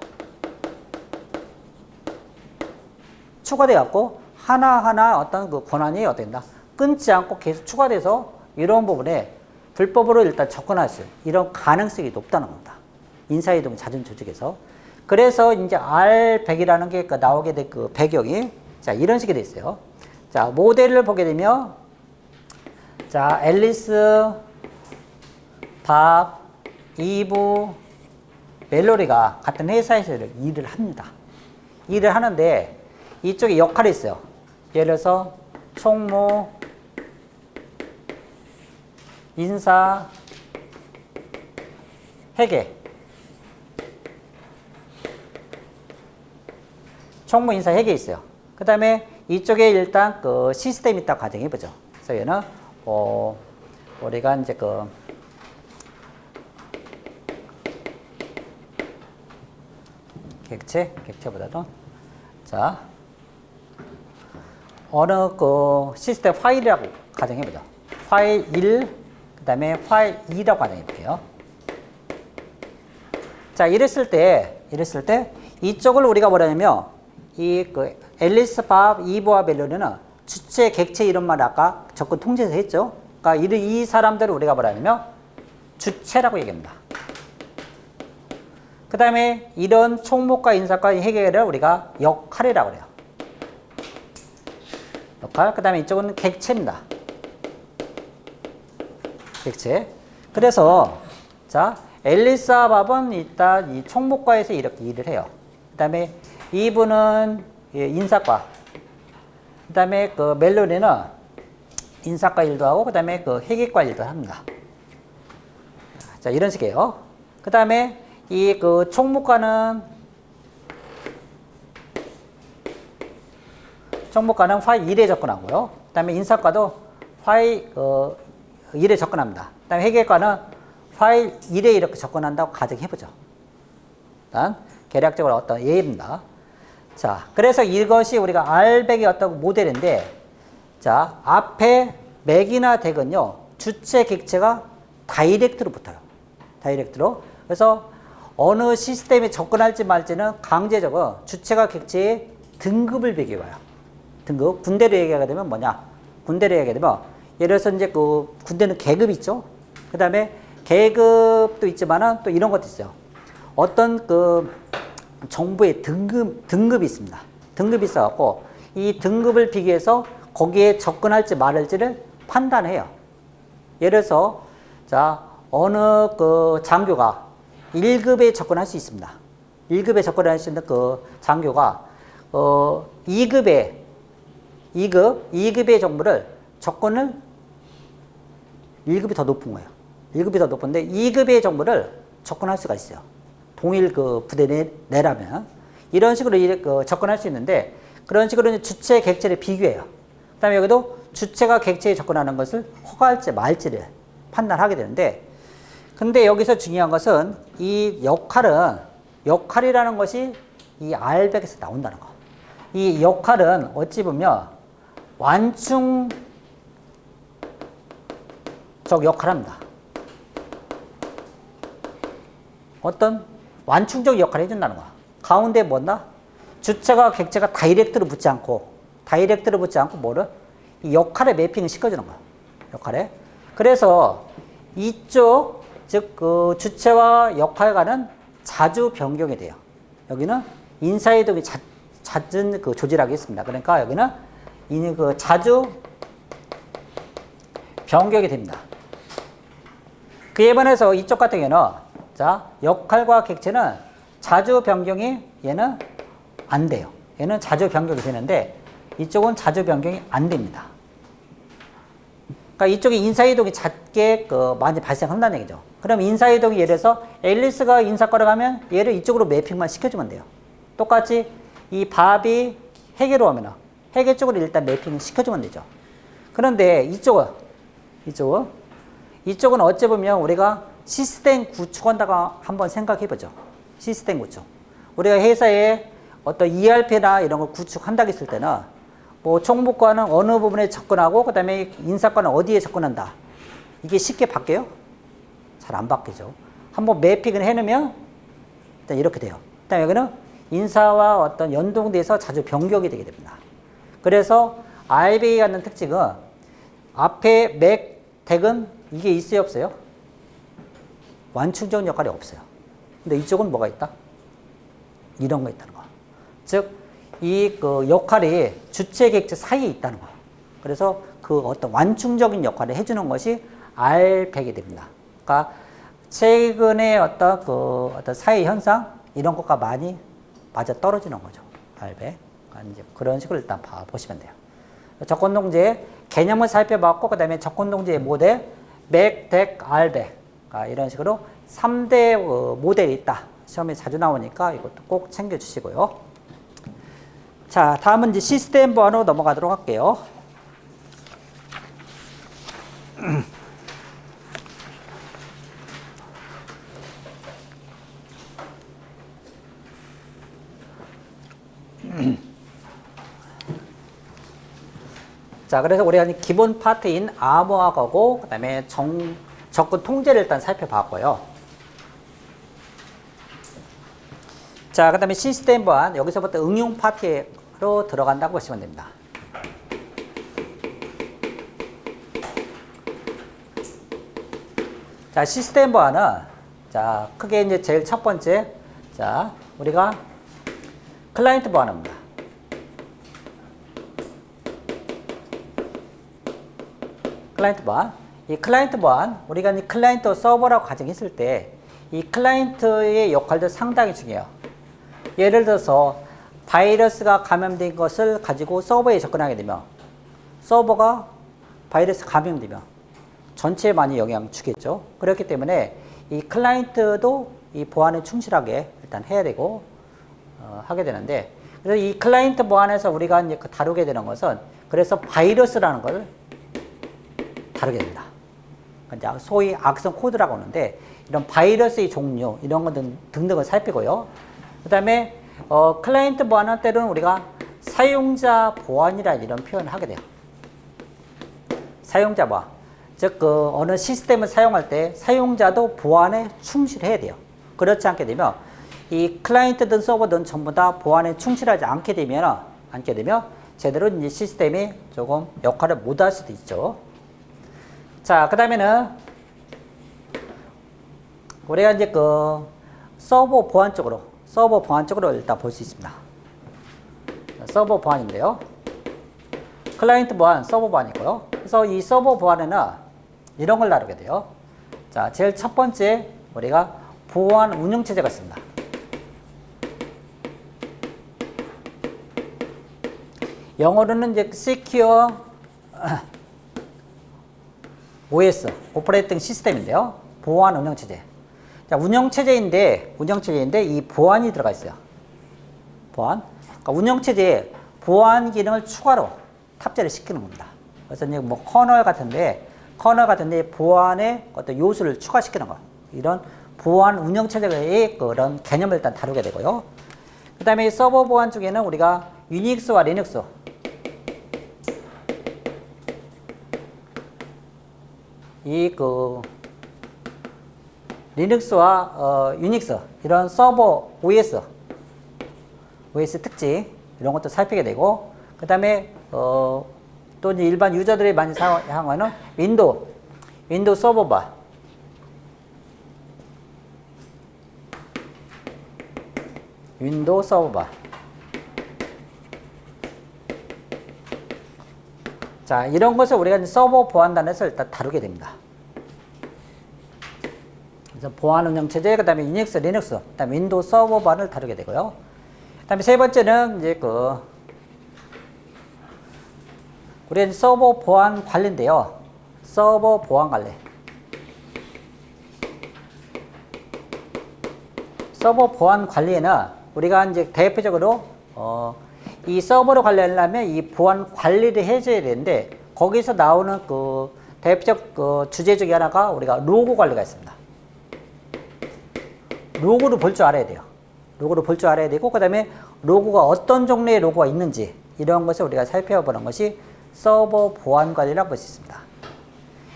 S1: 추가돼갖고 하나하나 어떤 그 권한이 어떻게 된다? 끊지 않고 계속 추가돼서 이런 부분에 불법으로 일단 접근할 수 있는 이런 가능성이 높다는 겁니다. 인사이동 잦은 조직에서. 그래서 이제 R100이라는 게 나오게 된 그 배경이 자, 이런 식이 돼 있어요. 자, 모델을 보게 되면 자, 앨리스, 밥, 이브, 멜로리가 같은 회사에서 일을 합니다. 일을 하는데 이쪽에 역할이 있어요. 예를 들어서 총무, 인사, 회계. 총무, 인사, 회계 있어요. 그 다음에 이쪽에 일단 그 시스템이 있다고 가정해보죠. 그래서 얘는 우리가 이제 그 객체보다도 자 어느 그 시스템 파일이라고 가정해보죠. 파일 1, 그 다음에 파일 2라고 가정해볼게요. 자, 이랬을 때 이쪽을 우리가 뭐라냐면 이 그 앨리스, 밥, 이브와 멜로리는 주체, 객체 이름만 아까 접근 통제에서 했죠. 그러니까 이 사람들을 우리가 뭐라냐면 주체라고 얘기합니다. 그 다음에 이런 총무과, 인사과, 회계를 우리가 역할이라고 그래요. 역할. 그 다음에 이쪽은 객체입니다. 객체. 그래서 자, 앨리스와 밥은 일단 이 총무과에서 이렇게 일을 해요. 그 다음에 이분은 인사과. 그 다음에 그 멜로리는 인사과 일도 하고, 그 다음에 그 회계과 일도 합니다. 자, 이런 식이에요. 그 다음에 이 그 총무과는 파일 1에 접근하고요. 그 다음에 인사과도 파일 1에 접근합니다. 그 다음에 회계과는 파일 1에 이렇게 접근한다고 가정해보죠. 일단 계략적으로 어떤 예입니다. 자, 그래서 이것이 우리가 R100의 어떤 모델인데, 자, 앞에 맥이나 덱은요, 주체, 객체가 다이렉트로 붙어요. 다이렉트로. 그래서 어느 시스템에 접근할지 말지는 강제적으로 주체가 객체의 등급을 비교해봐요. 등급. 군대로 얘기하게 되면 뭐냐? 군대로 얘기하게 되면, 예를 들어서 이제 그 군대는 계급이 있죠? 그 다음에 계급도 있지만은 또 이런 것도 있어요. 어떤 그 정부의 등급이 있습니다. 등급이 있어갖고 이 등급을 비교해서 거기에 접근할지 말할지를 판단해요. 예를 들어서 자, 어느 그 장교가 1급에 접근할 수 있습니다. 1급에 접근할 수 있는 그 장교가 2급의 정보를 접근을 1급이 더 높은 거예요. 1급이 더 높은데 2급의 정보를 접근할 수가 있어요. 동일 그 부대 내라면 이런 식으로 접근할 수 있는데, 그런 식으로 주체 객체를 비교해요. 그다음에 여기도 주체가 객체에 접근하는 것을 허가할지 말지를 판단하게 되는데, 근데 여기서 중요한 것은 이 역할이라는 것이 이 R백에서 나온다는 거. 이 역할은 어찌 보면 완충적 역할을 합니다. 어떤 완충적 역할을 해준다는 거야. 가운데 뭐다? 주체가 객체가 다이렉트로 붙지 않고 뭐를? 이 역할에 매핑을 시켜주는 거야. 역할에. 그래서 이쪽, 즉, 그 주체와 역할 간은 자주 변경이 돼요. 여기는 인사이동이 잦은 그 조직하게 있습니다. 그러니까 여기는 그 자주 변경이 됩니다. 그에 반해서 이쪽 같은 경우는 자, 역할과 객체는 자주 변경이 얘는 안 돼요. 얘는 자주 변경이 되는데 이쪽은 자주 변경이 안 됩니다. 그러니까 이쪽에 인사이동이 잦게 많이 발생한다는 얘기죠. 그럼 인사이동이 예를 들어서 앨리스가 인사과를 가면 얘를 이쪽으로 매핑만 시켜주면 돼요. 똑같이 이 밥이 회계로 오면 회계 쪽으로 일단 매핑을 시켜주면 되죠. 그런데 이쪽은 어찌 보면 우리가 시스템 구축한다고 한번 생각해보죠. 시스템 구축. 우리가 회사에 어떤 ERP나 이런 걸 구축한다고 했을 때는 뭐 총무과는 어느 부분에 접근하고 그 다음에 인사과는 어디에 접근한다. 이게 쉽게 바뀌어요? 잘 안 바뀌죠. 한번 매핑을 해놓으면 일단 이렇게 돼요. 그 다음에 여기는 인사와 어떤 연동돼서 자주 변경이 되게 됩니다. 그래서 RBA 갖는 특징은 앞에 맥, 덱은 이게 있어요, 없어요? 완충적 역할이 없어요. 근데 이쪽은 뭐가 있다? 이런 거 있다는 거. 즉, 이 그 역할이 주체 객체 사이에 있다는 거예요. 그래서 그 어떤 완충적인 역할을 해주는 것이 R100이 됩니다. 그러니까 최근에 어떤 사회 현상 이런 것과 많이 맞아 떨어지는 거죠. R100. 그러니까 이제 그런 식으로 일단 보시면 돼요. 접근동지의 개념을 살펴봤고 그다음에 접근동지의 모델 맥, 덱, R100. 이런 식으로 3대 모델이 있다. 시험에 자주 나오니까 이것도 꼭 챙겨주시고요. 자, 다음은 이제 시스템 보안으로 넘어가도록 할게요. 자, 그래서 우리가 기본 파트인 암호화하고 그다음에 접근 통제를 일단 살펴봤고요. 자, 그 다음에 시스템 보안, 여기서부터 응용 파트로 들어간다고 보시면 됩니다. 자, 시스템 보안은, 자, 크게 이제 제일 첫 번째, 자, 우리가 클라이언트 보안입니다. 클라이언트 보안. 이 클라이언트 보안, 우리가 이 클라이언트 서버라고 가정했을 때, 이 클라이언트의 역할도 상당히 중요해요. 예를 들어서 바이러스가 감염된 것을 가지고 서버에 접근하게 되면 서버가 바이러스 감염되면 전체에 많이 영향을 주겠죠. 그렇기 때문에 이 클라이언트도 이 보안에 충실하게 일단 해야 되고 하게 되는데, 그래서 이 클라이언트 보안에서 우리가 이제 다루게 되는 것은 그래서 바이러스라는 걸 다루게 됩니다. 소위 악성 코드라고 하는데 이런 바이러스의 종류 이런 것 등등을 살피고요. 그 다음에 클라이언트 보안할 때는 우리가 사용자 보안이라 이런 표현을 하게 돼요. 사용자 보안. 즉, 어느 시스템을 사용할 때 사용자도 보안에 충실해야 돼요. 그렇지 않게 되면 이 클라이언트든 서버든 전부 다 보안에 충실하지 않게 되면 제대로 이제 시스템이 조금 역할을 못할 수도 있죠. 자, 그 다음에는 우리가 이제 서버 보안 쪽으로 일단 볼 수 있습니다. 서버 보안인데요. 클라이언트 보안, 서버 보안이고요. 그래서 이 서버 보안에는 이런 걸 다루게 돼요. 자, 제일 첫 번째 우리가 보안 운영체제가 있습니다. 영어로는 이제 Secure OS, 오퍼레이팅 시스템인데요. 보안 운영체제. 자, 운영체제인데 이 보안이 들어가 있어요. 보안. 그러니까 운영체제에 보안 기능을 추가로 탑재를 시키는 겁니다. 그래서 이제 뭐 커널 같은데 보안의 어떤 요소를 추가시키는 거. 이런 보안 운영체제의 그런 개념을 일단 다루게 되고요. 그 다음에 서버 보안 중에는 우리가 유닉스와 리눅스. 리눅스와 유닉스 이런 서버 OS 특징 이런 것도 살피게 되고 그 다음에 또 이제 일반 유저들이 많이 사용하는 윈도우 서버바 자, 이런 것을 우리가 이제 서버 보안단에서 일단 다루게 됩니다. 그래서 보안 운영체제, 그 다음에 유닉스, 리눅스, 그 다음에 윈도우 서버반을 다루게 되고요. 그 다음에 세 번째는 이제 우리가 서버 보안 관리인데요. 서버 보안 관리. 서버 보안 관리에는 우리가 이제 대표적으로 이 서버를 관리하려면 이 보안 관리를 해줘야 되는데 거기서 나오는 그 대표적 주제 중에 하나가 우리가 로고 관리가 있습니다. 로고를 볼 줄 알아야 돼요. 로고를 볼 줄 알아야 되고 그 다음에 로고가 어떤 종류의 로고가 있는지 이런 것을 우리가 살펴보는 것이 서버 보안 관리라고 볼 수 있습니다.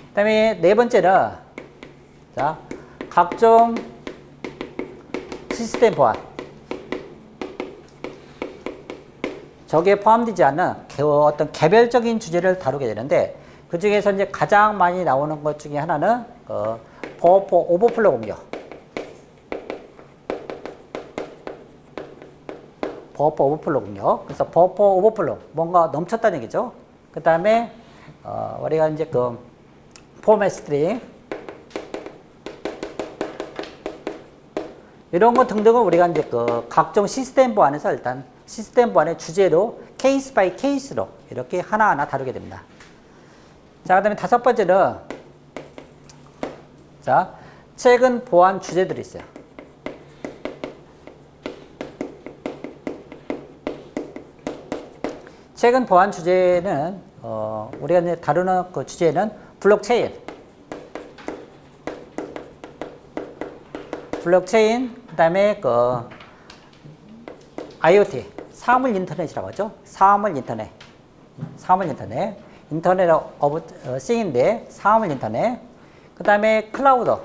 S1: 그 다음에 네 번째는 자, 각종 시스템 보안. 저기에 포함되지 않는 어떤 개별적인 주제를 다루게 되는데 그 중에서 이제 가장 많이 나오는 것 중에 하나는 버퍼 오버플로 공격. 버퍼 오버플로 공격. 그래서 버퍼 오버플로 뭔가 넘쳤다는 얘기죠. 그 다음에 우리가 이제 포맷 스트링 이런 것 등등을 우리가 이제 각종 시스템 보안에서 일단 시스템 보안의 주제로 케이스 바이 케이스로 이렇게 하나하나 다루게 됩니다. 자, 그 다음에 다섯 번째는 자, 최근 보안 주제들이 있어요. 최근 보안 주제는 우리가 이제 다루는 그 주제는 블록체인, 그 다음에 IoT, 사물 인터넷이라고 하죠. 사물 인터넷, 인터넷 오브 싱인데 사물 인터넷. 그 다음에 클라우드,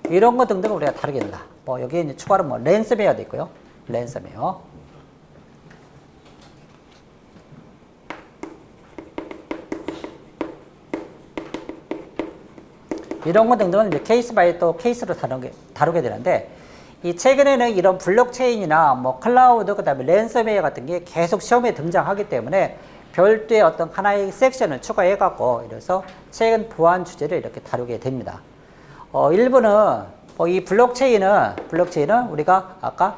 S1: 이런 거 등등을 우리가 다루게 된다. 여기에 이제 추가로 랜섬웨어도 있고요. 랜섬웨어. 이런 것 등등은 이제 케이스 바이 또 케이스로 다루게 되는데 이 최근에는 이런 블록체인이나 클라우드 그다음에 랜섬웨어 같은 게 계속 시험에 등장하기 때문에 별도의 어떤 하나의 섹션을 추가해 갖고 이래서 최근 보안 주제를 이렇게 다루게 됩니다. 일부는 이 블록체인은 우리가 아까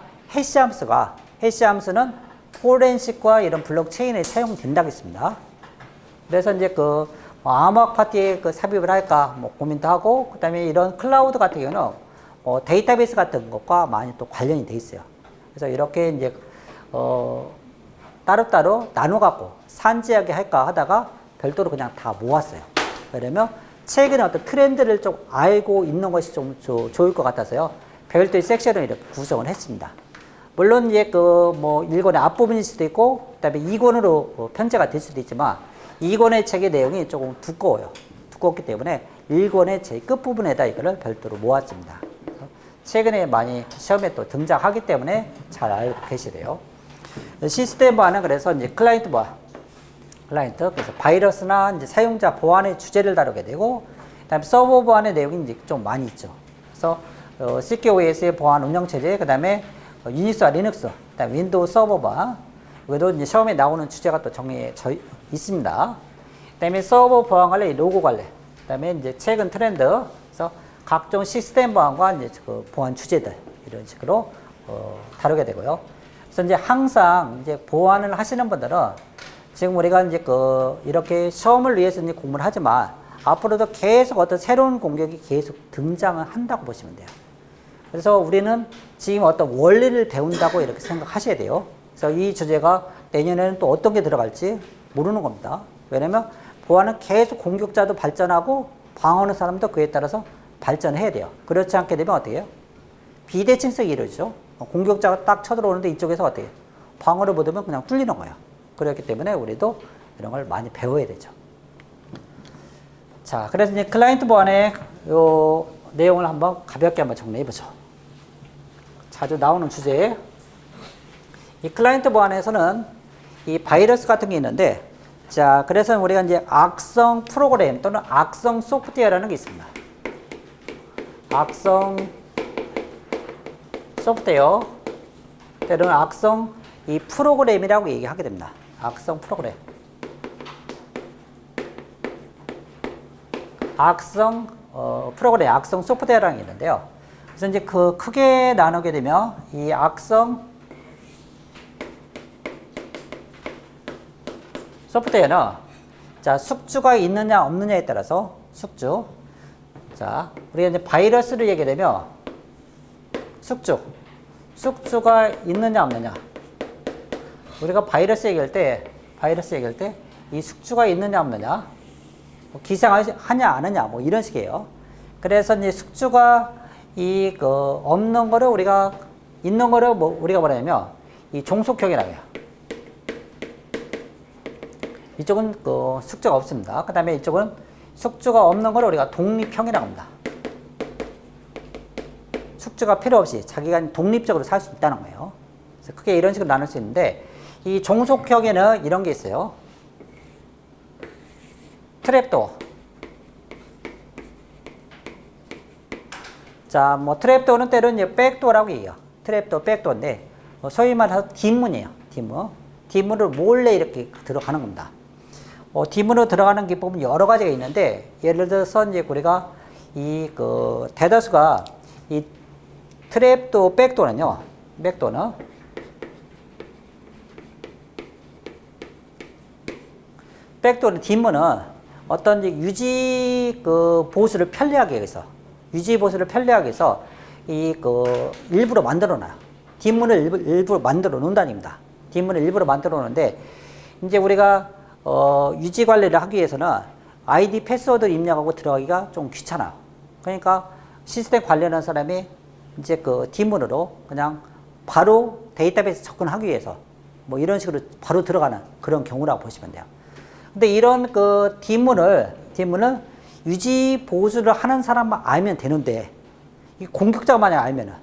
S1: 해시함수는 포렌식과 이런 블록체인에 사용된다고 했습니다. 그래서 이제 암호학 파티에 삽입을 할까 고민도 하고 그다음에 이런 클라우드 같은 경우는 데이터베이스 같은 것과 많이 또 관련이 돼 있어요. 그래서 이렇게 이제 따로따로 나눠 갖고 산지하게 할까 하다가 별도로 그냥 다 모았어요. 왜냐면 최근에 어떤 트렌드를 좀 알고 있는 것이 좀 좋을 것 같아서요. 별도의 섹션을 이렇게 구성을 했습니다. 물론 이제 1권의 앞부분일 수도 있고 그다음에 2권으로 편제가 될 수도 있지만 2권의 책의 내용이 조금 두껍기 때문에 1권의 제 끝부분에다 이거를 별도로 모았습니다. 최근에 많이 시험에 또 등장하기 때문에 잘 알고 계시래요. 시스템 보안은 그래서 이제 클라이언트 보안, 그래서 바이러스나 이제 사용자 보안의 주제를 다루게 되고, 그다음에 서버 보안의 내용이 이제 좀 많이 있죠. 그래서 CQOS의 보안 운영 체제, 그다음에 유닉스와 리눅스, 그다음에 윈도우 서버 보안, 이것도 이제 시험에 나오는 주제가 또 정해져 있습니다. 그다음에 서버 보안 관리, 로고 관리, 그다음에 이제 최근 트렌드, 그래서 각종 시스템 보안과 이제 보안 주제들 이런 식으로 다루게 되고요. 그래서 이제 항상 이제 보안을 하시는 분들은 지금 우리가 이제 이렇게 시험을 위해서 이제 공부를 하지만 앞으로도 계속 어떤 새로운 공격이 계속 등장을 한다고 보시면 돼요. 그래서 우리는 지금 어떤 원리를 배운다고 이렇게 생각하셔야 돼요. 그래서 이 주제가 내년에는 또 어떤 게 들어갈지 모르는 겁니다. 왜냐면 보안은 계속 공격자도 발전하고 방어하는 사람도 그에 따라서 발전해야 돼요. 그렇지 않게 되면 어떻게 해요? 비대칭성이 이루어지죠. 공격자가 딱 쳐들어오는데 이쪽에서 어떻게 해요? 방어를 못하면 그냥 뚫리는 거예요. 그렇기 때문에 우리도 이런 걸 많이 배워야 되죠. 자, 그래서 이제 클라이언트 보안의 요 내용을 한번 가볍게 한번 정리해 보죠. 자주 나오는 주제에 이 클라이언트 보안에서는 이 바이러스 같은 게 있는데, 자, 그래서 우리가 이제 악성 프로그램 또는 악성 소프트웨어라는 게 있습니다. 악성 소프트웨어 때로는 악성 이 프로그램이라고 얘기하게 됩니다. 악성 프로그램. 악성 프로그램, 악성 소프트웨어라는 게 있는데요. 그래서 이제 그 크게 나누게 되면 이 악성 소프트웨어는 자, 숙주가 있느냐 없느냐에 따라서 숙주. 자, 우리가 이제 바이러스를 얘기하면 숙주가 있느냐 없느냐. 우리가 바이러스 얘기할 때 이 숙주가 있느냐 없느냐, 뭐 기생하냐 안 하냐, 뭐 이런 식이에요. 그래서 이제 숙주가 없는 거를 우리가 있는 거를 우리가 뭐냐면 이 종속형이라고 해요. 이쪽은 숙주가 없습니다. 그 다음에 이쪽은 숙주가 없는 걸 우리가 독립형이라고 합니다. 숙주가 필요 없이 자기가 독립적으로 살 수 있다는 거예요. 그래서 크게 이런 식으로 나눌 수 있는데, 이 종속형에는 이런 게 있어요. 트랩도어. 자, 뭐 트랩도어는 때로는 이제 백도어라고 얘기해요. 트랩도어, 백도어인데 소위 말해서 뒷문이에요. 뒷문으로 몰래 이렇게 들어가는 겁니다. 뒷문으로 들어가는 기법은 여러 가지가 있는데, 예를 들어서 이제 우리가 대다수가 이 트랩도어, 백도어는 뒷문은 어떤 유지 보수를 편리하게 해서 일부러 만들어 놔요. 뒷문을 일부러 만들어 놓는다입니다. 뒷문을 일부러 만들어 놓는데, 이제 우리가 유지 관리를 하기 위해서는 아이디 패스워드 입력하고 들어가기가 좀 귀찮아요. 그러니까 시스템 관리하는 사람이 이제 뒷문으로 그냥 바로 데이터베이스 접근하기 위해서 뭐 이런 식으로 바로 들어가는 그런 경우라고 보시면 돼요. 근데 이런 뒷문을 유지 보수를 하는 사람만 알면 되는데, 이 공격자가 만약 알면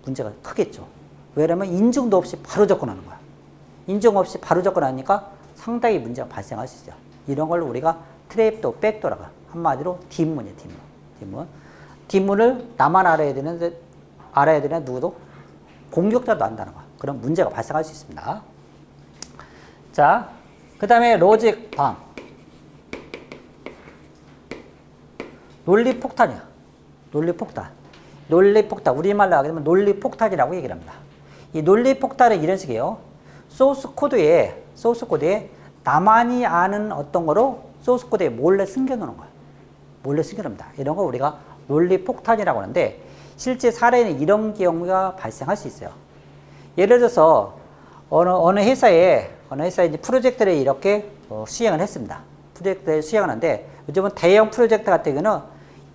S1: 문제가 크겠죠. 왜냐면 인증도 없이 바로 접근하는 거야. 인증 없이 바로 접근하니까 상당히 문제가 발생할 수 있어요. 이런 걸 우리가 트랩도, 백도라고, 한마디로 뒷문이에요. 뒷문을 나만 알아야 되는데 누구도 공격자도 안다는 거야. 그런 문제가 발생할 수 있습니다. 자, 그 다음에 로직 밤. 논리폭탄이야. 논리폭탄. 우리말로 하게 되면 논리폭탄이라고 얘기를 합니다. 이 논리폭탄은 이런 식이에요. 소스 코드에 나만이 아는 어떤 거로 소스 코드에 몰래 숨겨놓는 거야. 몰래 숨겨놓습니다. 이런 거 우리가 논리폭탄이라고 하는데, 실제 사례는 이런 경우가 발생할 수 있어요. 예를 들어서 어느 회사에 이제 프로젝트를 이렇게 수행을 했습니다. 프로젝트를 수행하는데, 요즘은 대형 프로젝트 같은 경우는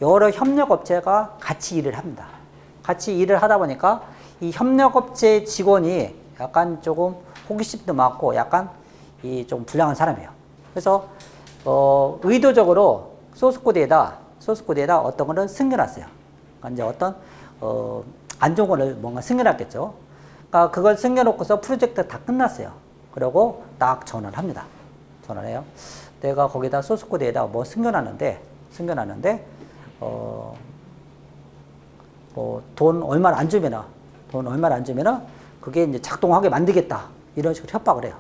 S1: 여러 협력업체가 같이 일을 합니다. 같이 일을 하다 보니까 이 협력업체 직원이 약간 조금 호기심도 많고 약간 좀 불량한 사람이에요. 그래서 의도적으로 소스코드에다 어떤 거를 숨겨놨어요. 그러니까 이제 어떤 안 좋은 거를 뭔가 숨겨놨겠죠. 그러니까 그걸 숨겨놓고서 프로젝트 다 끝났어요. 그리고 딱 전화를 합니다. 전화를 해요. 내가 거기다 소스코드에다 뭐 숨겨놨는데 뭐 돈 얼마를 안 주면은 그게 이제 작동하게 만들겠다. 이런 식으로 협박을 해요.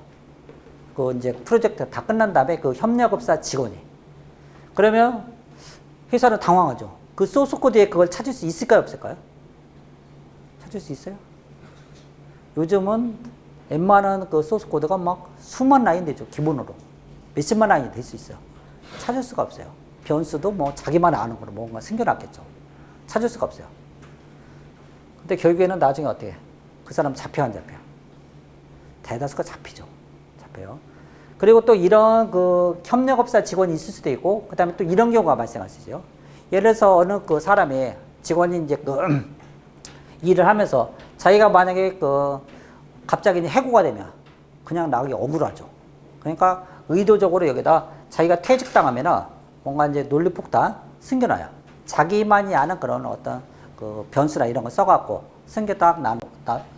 S1: 이제 프로젝트 다 끝난 다음에 협력업사 직원이. 그러면 회사는 당황하죠. 그 소스 코드에 그걸 찾을 수 있을까요, 없을까요? 찾을 수 있어요? 요즘은 웬만한 소스 코드가 막 수만 라인 되죠, 기본으로. 몇십만 라인이 될 수 있어요. 찾을 수가 없어요. 변수도 뭐 자기만 아는 거로 뭔가 숨겨놨겠죠. 찾을 수가 없어요. 근데 결국에는 나중에 어떻게 해? 그 사람 잡혀 안 잡혀? 대다수가 잡히죠. 잡혀요. 그리고 또 이런 그 협력업사 직원이 있을 수도 있고, 그 다음에 또 이런 경우가 발생할 수 있어요. 예를 들어서 어느 그 사람이 직원이 이제 그 일을 하면서 자기가 만약에 그 갑자기 해고가 되면 그냥 나가기 억울하죠. 그러니까 의도적으로 여기다 자기가 퇴직당하면은 뭔가 이제 논리폭탄 숨겨놔요. 자기만이 아는 그런 어떤 그 변수나 이런 거 써갖고 숨겨 딱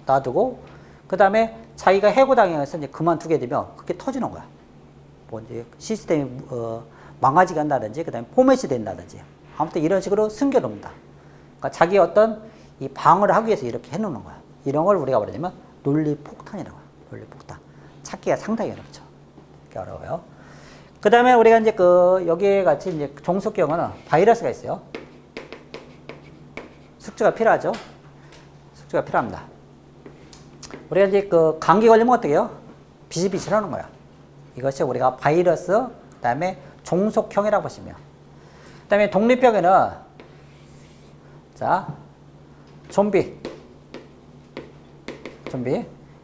S1: 놔두고, 그 다음에 자기가 해고당해서 이제 그만두게 되면 그게 터지는 거야. 뭐 이제 시스템이 망가지게 한다든지, 그 다음에 포맷이 된다든지, 아무튼 이런 식으로 숨겨놓는다. 그러니까 자기 어떤 이 방어를 하기 위해서 이렇게 해놓는 거야. 이런 걸 우리가 뭐냐면 논리폭탄이라고 해요. 논리폭탄. 찾기가 상당히 어렵죠. 이렇게 어려워요. 그 다음에 우리가 이제 그 여기에 같이 이제 종속 경우는 바이러스가 있어요. 숙주가 필요하죠. 숙주가 필요합니다. 우리가 이제 그 감기 걸리면 어떻게 해요? 비실비실 하는 거야. 이것이 우리가 바이러스, 그 다음에 종속형이라고 보시면. 그 다음에 독립형에는, 자, 좀비.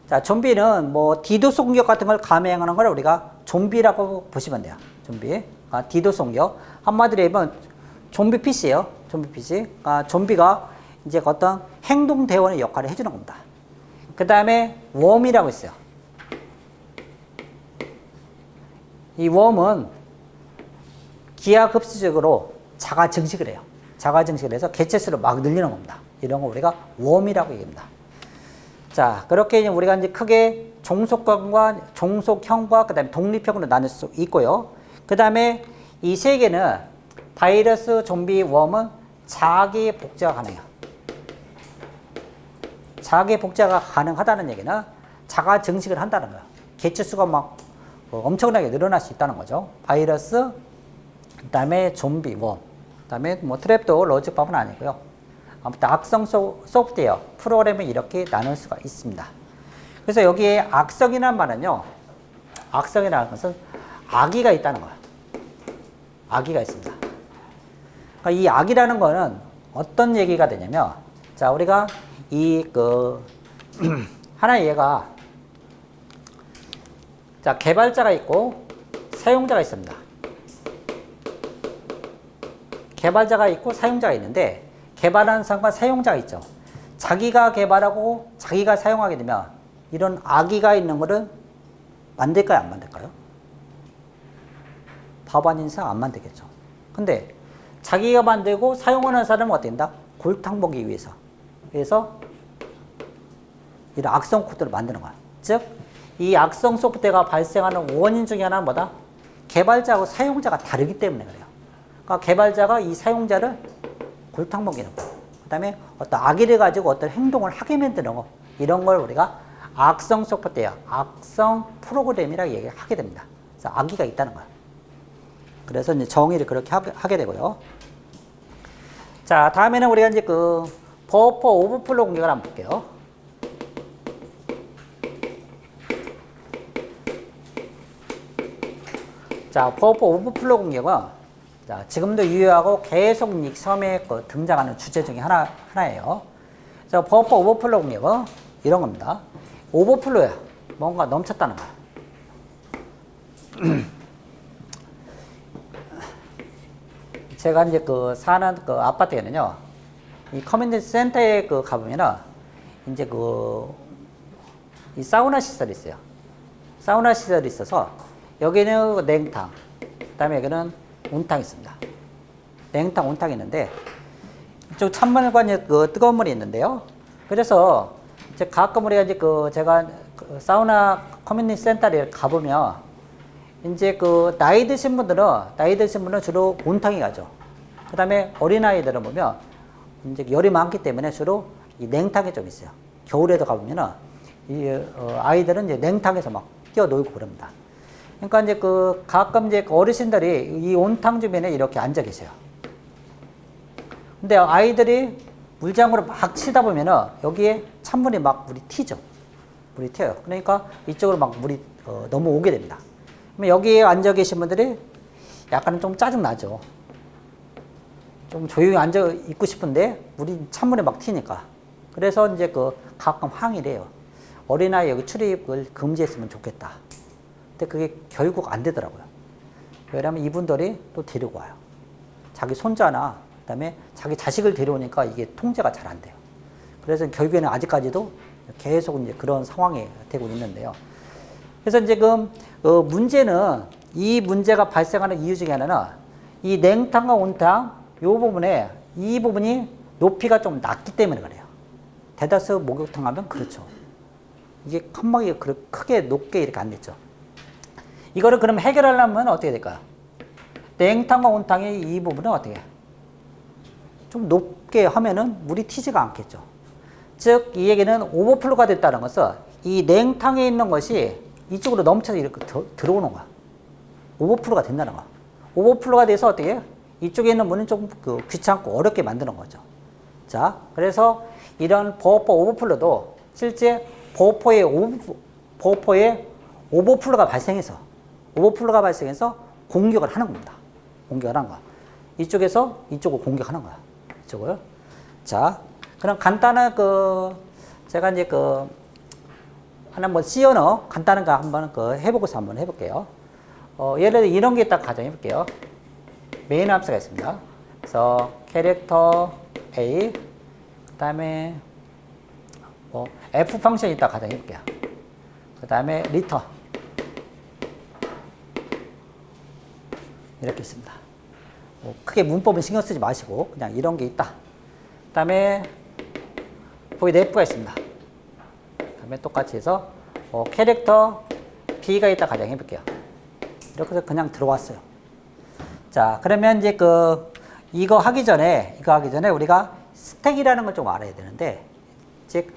S1: 자, 좀비는 뭐 디도스 공격 같은 걸 감행하는 걸 우리가 좀비라고 보시면 돼요. 좀비. 디도스 공격. 한마디로 하면 좀비 PC예요. 좀비 PC. 좀비가 이제 어떤 행동 대원의 역할을 해주는 겁니다. 그 다음에 웜이라고 있어요. 이 웜은 기하급수적으로 자가 증식을 해요. 자가 증식을 해서 개체수를 막 늘리는 겁니다. 이런 거 우리가 웜이라고 얘기합니다. 자, 그렇게 우리가 이제 크게 종속형과 그 다음에 독립형으로 나눌 수 있고요. 그 다음에 이 세 개는 바이러스, 좀비, 웜은 자기 복제가 가능해요. 자기 복제가 가능하다는 얘기는 자가 증식을 한다는 거예요. 개체수가 막 엄청나게 늘어날 수 있다는 거죠. 바이러스, 그 다음에 좀비, 웜, 그 다음에 뭐 트랩도 로직법은 아니고요. 아무튼 악성 소프트웨어 프로그램을 이렇게 나눌 수가 있습니다. 그래서 여기에 악성이라는 말은요, 악성이라는 것은 악의가 있다는 거예요. 악의가 있습니다. 그러니까 이 악이라는 거는 어떤 얘기가 되냐면, 자, 우리가 하나의 예가, 자, 개발자가 있고 사용자가 있습니다. 개발자가 있고 사용자가 있는데, 개발하는 사람과 사용자가 있죠. 자기가 개발하고 자기가 사용하게 되면 이런 악의가 있는 거를 만들까요? 안 만들까요? 바보 아닌 이상 안 만들겠죠. 근데 자기가 만들고 사용하는 사람은 어떻게 된다? 골탕 먹기 위해서. 그래서 이런 악성 코드를 만드는 거야. 즉, 이 악성 소프트웨어가 발생하는 원인 중에 하나는 뭐다? 개발자하고 사용자가 다르기 때문에 그래요. 그러니까 개발자가 이 사용자를 골탕 먹이는 거. 그 다음에 어떤 악의를 가지고 어떤 행동을 하게 만드는 거. 이런 걸 우리가 악성 소프트웨어, 악성 프로그램이라고 얘기하게 됩니다. 그래서 악의가 있다는 거야. 그래서 이제 정의를 그렇게 하게 되고요. 자, 다음에는 우리가 이제 그 버퍼 오버플로 공격을 한번 볼게요. 자, 버퍼 오버플로 공격은, 자, 지금도 유효하고 계속 처음에 등장하는 주제 중에 하나예요. 그래서 버퍼 오버플로 공격은 이런 겁니다. 오버플로야. 뭔가 넘쳤다는 거야. 제가 이제 사는 아파트에는요, 이 커뮤니티 센터에 가보면은, 이제 이 사우나 시설이 있어요. 사우나 시설이 있어서, 여기는 냉탕, 그 다음에 여기는 온탕이 있습니다. 냉탕, 온탕이 있는데, 이쪽 찬물과 뜨거운 물이 있는데요. 그래서, 이제 가끔 우리가 이제 제가 사우나 커뮤니티 센터에 가보면, 이제 나이 드신 분들은 주로 온탕에 가죠. 그 다음에 어린아이들은 보면, 이제 열이 많기 때문에 주로 이 냉탕에 좀 있어요. 겨울에도 가보면은, 아이들은 이제 냉탕에서 막 뛰어놀고 그럽니다. 그러니까 이제 가끔 이제 어르신들이 이 온탕 주변에 이렇게 앉아 계세요. 근데 아이들이 물장구를 막 치다 보면은 여기에 찬물이 막 물이 튀죠. 물이 튀어요. 그러니까 이쪽으로 막 물이 너무 오게 됩니다. 그러면 여기에 앉아 계신 분들이 약간 좀 짜증 나죠. 좀 조용히 앉아 있고 싶은데 물이 찬물에 막 튀니까. 그래서 이제 가끔 항의를 해요. 어린아이 여기 출입을 금지했으면 좋겠다. 근데 그게 결국 안 되더라고요. 왜냐하면 이분들이 또 데리고 와요. 자기 손자나 그다음에 자기 자식을 데려오니까 이게 통제가 잘 안 돼요. 그래서 결국에는 아직까지도 계속 이제 그런 상황이 되고 있는데요. 그래서 지금 문제는 이 문제가 발생하는 이유 중에 하나는 이 냉탕과 온탕 이 부분에 이 부분이 높이가 좀 낮기 때문에 그래요. 대다수 목욕탕 하면 그렇죠. 이게 칸막이가 그렇게 크게 높게 이렇게 안 됐죠. 이거를 그럼 해결하려면 어떻게 될까요? 냉탕과 온탕의 이 부분은 어떻게 좀 높게 하면은 물이 튀지가 않겠죠. 즉, 이 얘기는 오버플로가 됐다는 것은 이 냉탕에 있는 것이 이쪽으로 넘쳐서 이렇게 들어오는 거야. 오버플로가 된다는 거야. 오버플로가 돼서 어떻게 이쪽에 있는 물은 좀 귀찮고 어렵게 만드는 거죠. 자, 그래서 이런 버퍼 오버플로도 실제 버퍼의 오버플로가 발생해서 공격을 하는 겁니다. 공격을 하는 거야. 이쪽에서 이쪽을 공격하는 거야. 이쪽을. 자, 그럼 간단한 제가 이제 하나 한번 C언어 간단한 거 한번 해보고서 한번 해볼게요. 예를 들어 이런 게 딱 가정해 볼게요. 메인 함수가 있습니다. 그래서 캐릭터 A, 그 다음에 F 펑션이 있다 가정해 볼게요. 그 다음에 리턴. 이렇게 있습니다. 크게 문법은 신경 쓰지 마시고 그냥 이런 게 있다. 그 다음에 보이드 F가 있습니다. 그 다음에 똑같이 해서 캐릭터 B가 있다 가정해 볼게요. 이렇게 해서 그냥 들어왔어요. 자, 그러면 이제 이거 하기 전에 우리가 스택이라는 걸 좀 알아야 되는데, 즉,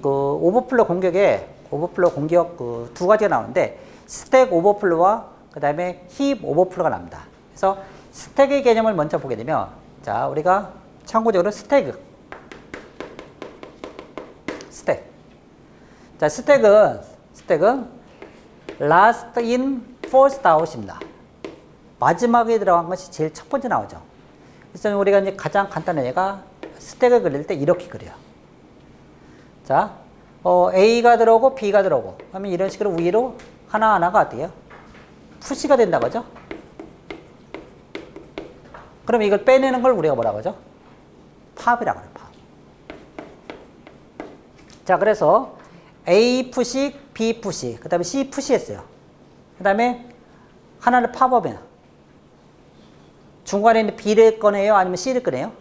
S1: 오버플로 공격 두 가지가 나오는데, 스택 오버플로와 그 다음에 힙 오버플로가 나옵니다. 그래서 스택의 개념을 먼저 보게 되면, 자, 우리가 참고적으로 스택. 자, 스택은 last in, first out입니다. 마지막에 들어간 것이 제일 첫 번째 나오죠. 그래서 우리가 이제 가장 간단한 예가 스택을 그릴 때 이렇게 그려요. 자, A가 들어오고 B가 들어오고, 그러면 이런 식으로 위로 하나하나가 어때요? 푸시가 된다고 하죠? 그럼 이걸 빼내는 걸 우리가 뭐라고 하죠? 팝이라고 해요, 팝. 자, 그래서 A 푸시, B 푸시, 그 다음에 C 푸시 했어요. 그 다음에 하나를 팝업해요. 중간에 있는 B를 꺼내요? 아니면 C를 꺼내요?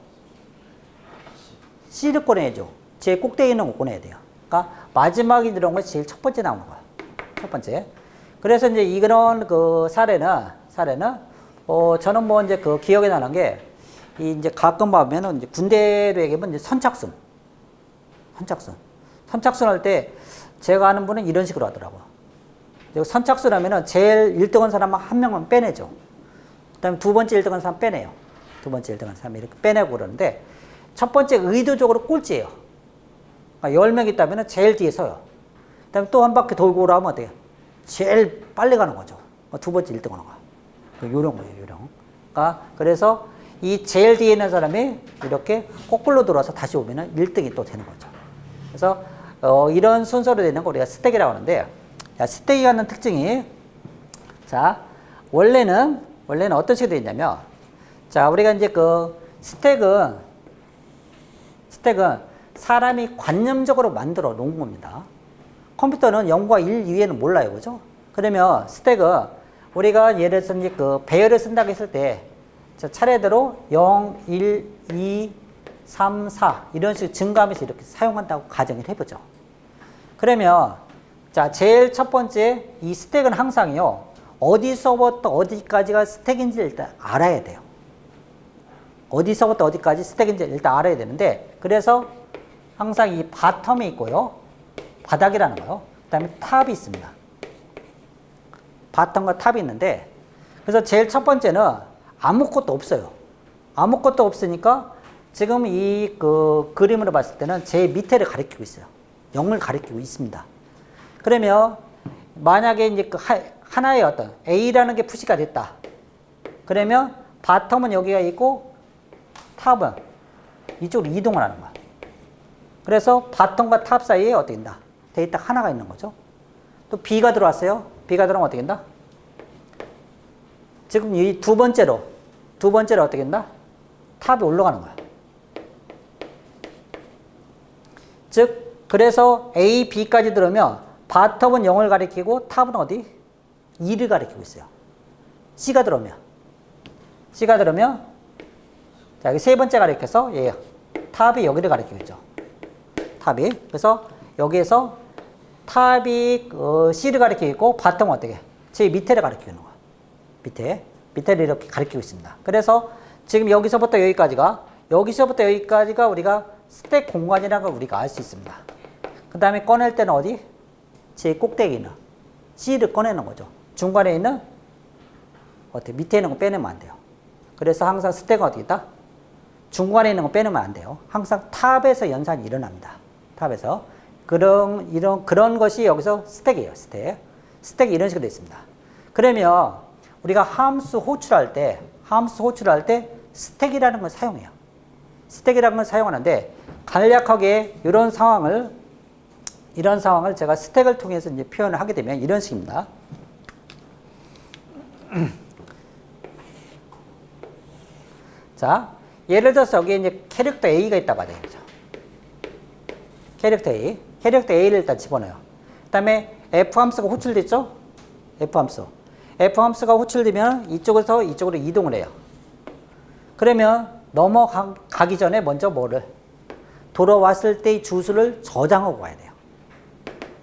S1: C를 꺼내야죠. 제일 꼭대기에 있는 거 꺼내야 돼요. 그러니까 마지막에 들어온 것이 제일 첫 번째 나오는 거야. 첫 번째. 그래서 이제 이런 사례는 저는 뭐 이제 기억에 나는 게, 이제 가끔 보면은 이제 군대로 얘기하면 이제 선착순 할 때 제가 아는 분은 이런 식으로 하더라고요. 선착순 하면은 제일 1등한 사람 한 명만 빼내죠. 그 다음에 두 번째 1등한 사람 빼내요. 두 번째 1등한 사람 이렇게 빼내고 그러는데, 첫 번째 의도적으로 꼴찌예요. 그러니까 10명 있다면 제일 뒤에 서요. 그 다음에 또 한 바퀴 돌고 오라면 어때요? 제일 빨리 가는 거죠. 두 번째 1등 하는 거야. 요령 거예요, 요령. 그러니까 그래서 이 제일 뒤에 있는 사람이 이렇게 거꾸로 돌아서 다시 오면은 1등이 또 되는 거죠. 그래서 이런 순서로 되는 거 우리가 스택이라고 하는데, 자, 스택이 갖는 특징이, 자, 원래는 어떤 식으로 되어 있냐면, 자, 우리가 이제 스택은 사람이 관념적으로 만들어 놓은 겁니다. 컴퓨터는 0과 1 이외에는 몰라요. 그죠? 그러면 스택은 우리가 예를 들어서 이제 배열을 쓴다고 했을 때, 자, 차례대로 0, 1, 2, 3, 4 이런 식으로 증가하면서 이렇게 사용한다고 가정을 해보죠. 그러면 자, 제일 첫 번째 이 스택은 항상요, 어디서부터 어디까지가 스택인지 일단 알아야 돼요. 어디서부터 어디까지 스택인지 일단 알아야 되는데, 그래서 항상 이 바텀이 있고요, 바닥이라는 거요. 그 다음에 탑이 있습니다. 바텀과 탑이 있는데, 그래서 제일 첫 번째는 아무것도 없어요. 아무것도 없으니까 지금 이 그림으로 봤을 때는 제일 밑에를 가리키고 있어요. 0을 가리키고 있습니다. 그러면 만약에 이제 하나의 어떤 A라는 게 푸시가 됐다. 그러면 바텀은 여기가 있고 탑은 이쪽으로 이동을 하는 거야. 그래서 바텀과 탑 사이에 어떻게 된다? 데이터 하나가 있는 거죠. 또 B가 들어왔어요. B가 들어오면 어떻게 된다? 지금 이 두 번째로 어떻게 된다? 탑이 올라가는 거야. 즉, 그래서 A, B까지 들어오면 바텀은 0을 가리키고 탑은 어디? 2를 가리키고 있어요. C가 들어오면. 자, 여기 세 번째 가리켜서 얘 탑이 여기를 가리키고 있죠. 탑이. 그래서 여기에서 탑이 C를 가리키고 있고 바텀은 어떻게? 제일 밑에를 가리키는 거야. 밑에를 이렇게 가리키고 있습니다. 그래서 지금 여기서부터 여기까지가 우리가 스택 공간이라는 걸 우리가 알 수 있습니다. 그 다음에 꺼낼 때는 어디? 제일 꼭대기에 있는 C를 꺼내는 거죠. 중간에 있는 어떻게 밑에 있는 거 빼내면 안 돼요. 그래서 항상 스택은 어떻게 있다? 중간에 있는 거 빼내면 안 돼요. 항상 탑에서 연산이 일어납니다. 탑에서. 그런 것이 여기서 스택이에요. 스택이 이런 식으로 되어 있습니다. 그러면 우리가 함수 호출할 때 스택이라는 걸 사용해요. 스택이라는 걸 사용하는데 간략하게 이런 상황을 제가 스택을 통해서 이제 표현을 하게 되면 이런 식입니다. 자, 예를 들어서 여기에 이제 캐릭터 A가 있다고 하죠. 캐릭터 A를 일단 집어넣어요. 그 다음에 F 함수가 호출됐죠? F 함수가 호출되면 이쪽에서 이쪽으로 이동을 해요. 그러면 넘어가기 전에 먼저 돌아왔을 때의 주소를 저장하고 가야 돼요.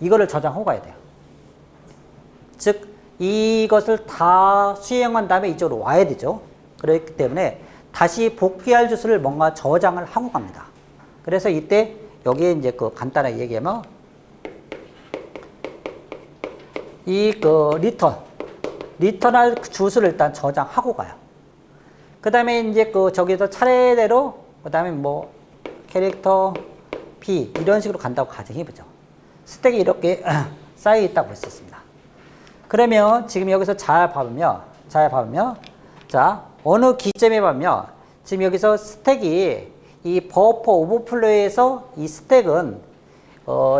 S1: 이거를 저장하고 가야 돼요. 즉, 이것을 다 수행한 다음에 이쪽으로 와야 되죠. 그렇기 때문에 다시 복귀할 주소를 뭔가 저장을 하고 갑니다. 그래서 이때 여기에 이제 간단하게 얘기하면 리턴할 주소를 일단 저장하고 가요. 그 다음에 이제 저기서 차례대로 그 다음에 뭐 캐릭터 B 이런 식으로 간다고 가정해보죠. 스택이 이렇게 쌓여 있다고 할 수 있습니다. 그러면 지금 여기서 잘 봐보면 자, 어느 기점에 보면 지금 여기서 스택이 이 버퍼 오버플로우에서 이 스택은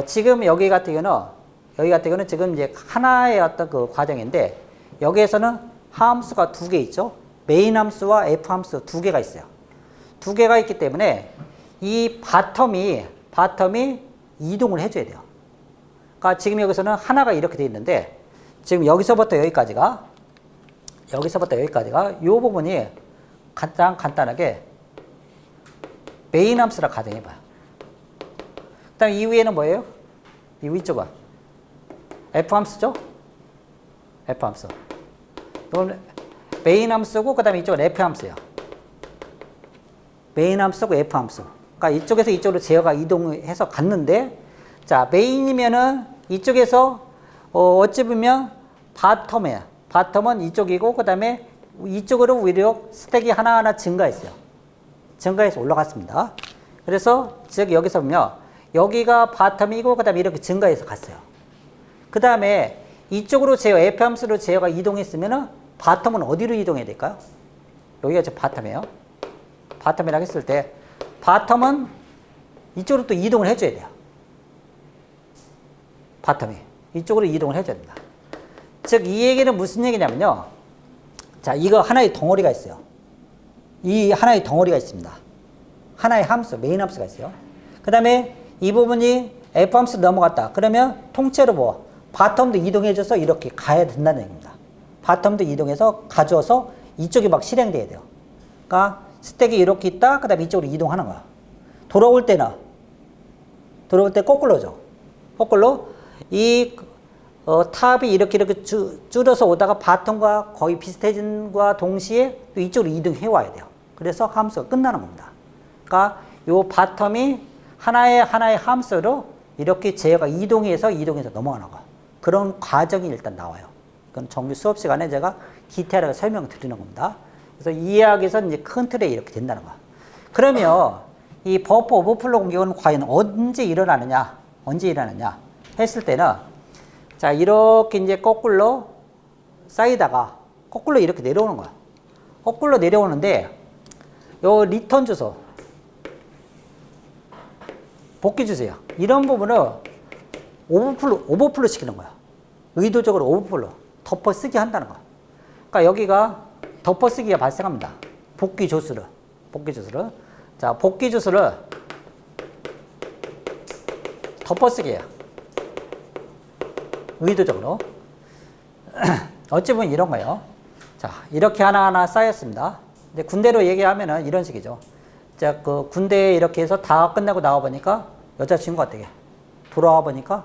S1: 지금 여기 같은 경우는 지금 이제 하나의 어떤 그 과정인데 여기에서는 함수가 두 개 있죠. 메인 함수와 F 함수 두 개가 있어요. 두 개가 있기 때문에 이 바텀이 이동을 해줘야 돼요. 그러니까 지금 여기서는 하나가 이렇게 돼 있는데 지금 여기서부터 여기까지가 이 부분이 가장 간단하게 메인 함수라 가정해봐요. 그 다음 이후에는 뭐예요? 이 위쪽은 F 함수죠? F 함수. 이건 메인 함수고 그 다음에 이쪽은 F 함수예요. 메인 함수고 F 함수. 그러니까 이쪽에서 이쪽으로 제어가 이동해서 갔는데 자, 메인이면은 이쪽에서 어찌 보면 바텀이에요. 바텀은 이쪽이고 그 다음에 이쪽으로 오히려 스택이 하나하나 증가했어요. 증가해서 올라갔습니다. 그래서 즉 여기서 보면 여기가 바텀이고 그 다음에 이렇게 증가해서 갔어요. 그 다음에 이쪽으로 제어, F 함수로 제어가 이동했으면은 바텀은 어디로 이동해야 될까요? 여기가 저 바텀이에요. 바텀이라고 했을 때 바텀은 이쪽으로 또 이동을 해줘야 돼요. 바텀이 이쪽으로 이동을 해줘야 됩니다. 즉 이 얘기는 무슨 얘기냐면요. 자, 이거 하나의 덩어리가 있어요. 이 하나의 덩어리가 있습니다. 하나의 함수, 메인 함수가 있어요. 그 다음에 이 부분이 F 함수 넘어갔다. 그러면 통째로 뭐 바텀도 이동해줘서 이렇게 가야 된다는 얘기입니다. 바텀도 이동해서 가져와서 이쪽이 막 실행돼야 돼요. 그러니까 스택이 이렇게 있다. 그 다음에 이쪽으로 이동하는 거야. 돌아올 때 거꾸로죠. 거꾸로 이 탑이 이렇게 줄여서 오다가 바텀과 거의 비슷해진과 동시에 또 이쪽으로 이동해 와야 돼요. 그래서 함수가 끝나는 겁니다. 그러니까 요 바텀이 하나의 함수로 이렇게 제어가 이동해서 넘어가는 거. 그런 과정이 일단 나와요. 그건 정규 수업 시간에 제가 디테일하게 설명을 드리는 겁니다. 그래서 이 이야기에서 이제 큰 틀에 이렇게 된다는 거야. 그러면 이 버퍼 오버플로우 공격은 과연 언제 일어나느냐 했을 때는 자, 이렇게 이제 거꾸로 쌓이다가 거꾸로 이렇게 내려오는 거야. 거꾸로 내려오는데 요 리턴 주소 복귀 주세요. 이런 부분을 오버플로 시키는 거야. 의도적으로 오버플로 덮어쓰기 한다는 거야. 그러니까 여기가 덮어쓰기가 발생합니다. 복귀 조수를. 자, 복귀 조수를 덮어쓰기예요. 의도적으로. 어찌 보면 이런 거예요. 자, 이렇게 하나하나 쌓였습니다. 근데 군대로 얘기하면은 이런 식이죠. 자, 그 군대에 이렇게 해서 다 끝내고 나와 보니까 여자친구가 어떻게 돌아와 보니까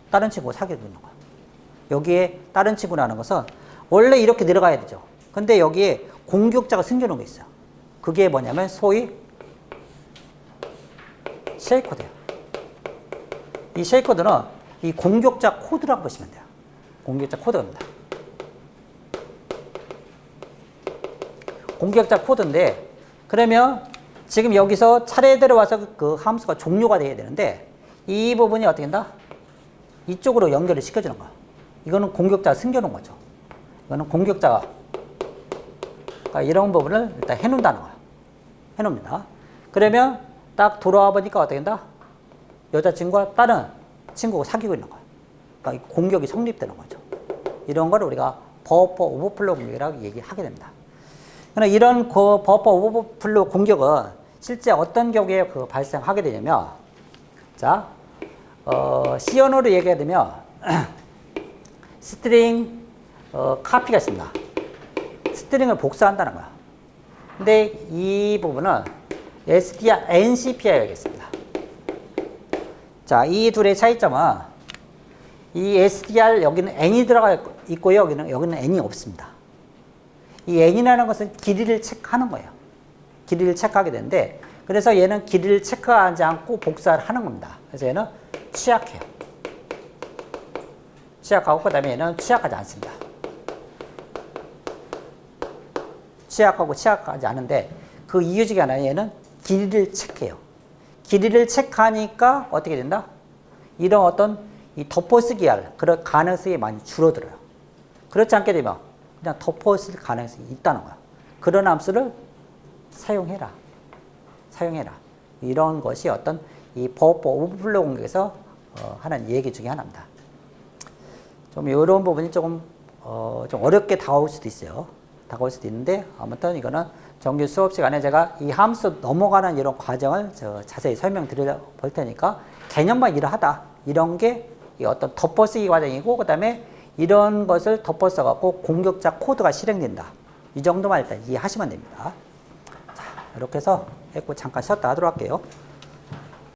S1: 다른 친구가 사귀고 있는 거야. 여기에 다른 친구라는 것은 원래 이렇게 내려가야 되죠. 근데 여기에 공격자가 숨겨놓은 게 있어요. 그게 뭐냐면 소위 쉘코드예요. 이 쉘코드는 이 공격자 코드라고 보시면 돼요. 공격자 코드입니다. 공격자 코드인데, 그러면 지금 여기서 차례대로 와서 그 함수가 종료가 돼야 되는데, 이 부분이 어떻게 된다? 이쪽으로 연결을 시켜주는 거야. 이거는 공격자가 숨겨놓은 거죠. 이거는 공격자가 이런 부분을 일단 해놓는다는 거야. 해놓습니다. 그러면 딱 돌아와 보니까 어떻게 된다? 여자친구가 다른 친구가 사귀고 있는 거야. 그러니까 공격이 성립되는 거죠. 이런 걸 우리가 버퍼 오버플로 공격이라고 얘기하게 됩니다. 그러나 이런 그 버퍼 오버플로 공격은 실제 어떤 경우에 그 발생하게 되냐면, 자, C 언어로 얘기하게 되면 스트링 카피가 있습니다. 스트링을 복사한다는 거야. 근데 이 부분은 STR, NCPI가 있습니다. 자, 이 둘의 차이점은 이 STR 여기는 N이 들어가 있고요. 여기는 N이 없습니다. 이 N이라는 것은 길이를 체크하는 거예요. 길이를 체크하게 되는데, 그래서 얘는 길이를 체크하지 않고 복사를 하는 겁니다. 그래서 얘는 취약해요. 취약하고, 그 다음에 얘는 취약하지 않습니다. 취약하고 취약하지 않은데, 그 이유 중에 하나, 얘는 길이를 체크해요. 길이를 체크하니까 어떻게 된다? 이런 어떤 이 덮어쓰기 할 그런 가능성이 많이 줄어들어요. 그렇지 않게 되면 그냥 덮어쓸 가능성이 있다는 거야. 그런 함수를 사용해라. 이런 것이 어떤 이 버퍼 오버플로 공격에서 하는 얘기 중에 하나입니다. 좀 이런 부분이 조금 좀 어렵게 다가올 수도 있어요. 다가올 수도 있는데, 아무튼 이거는 정규 수업 시간에 제가 이 함수 넘어가는 이런 과정을 자세히 설명드려 볼 테니까, 개념만 이러하다. 이런 게 어떤 덮어쓰기 과정이고, 그 다음에 이런 것을 덮어써 갖고 공격자 코드가 실행된다. 이 정도만 일단 이해하시면 됩니다. 자, 이렇게 해서 했고 잠깐 쉬었다 하도록 할게요.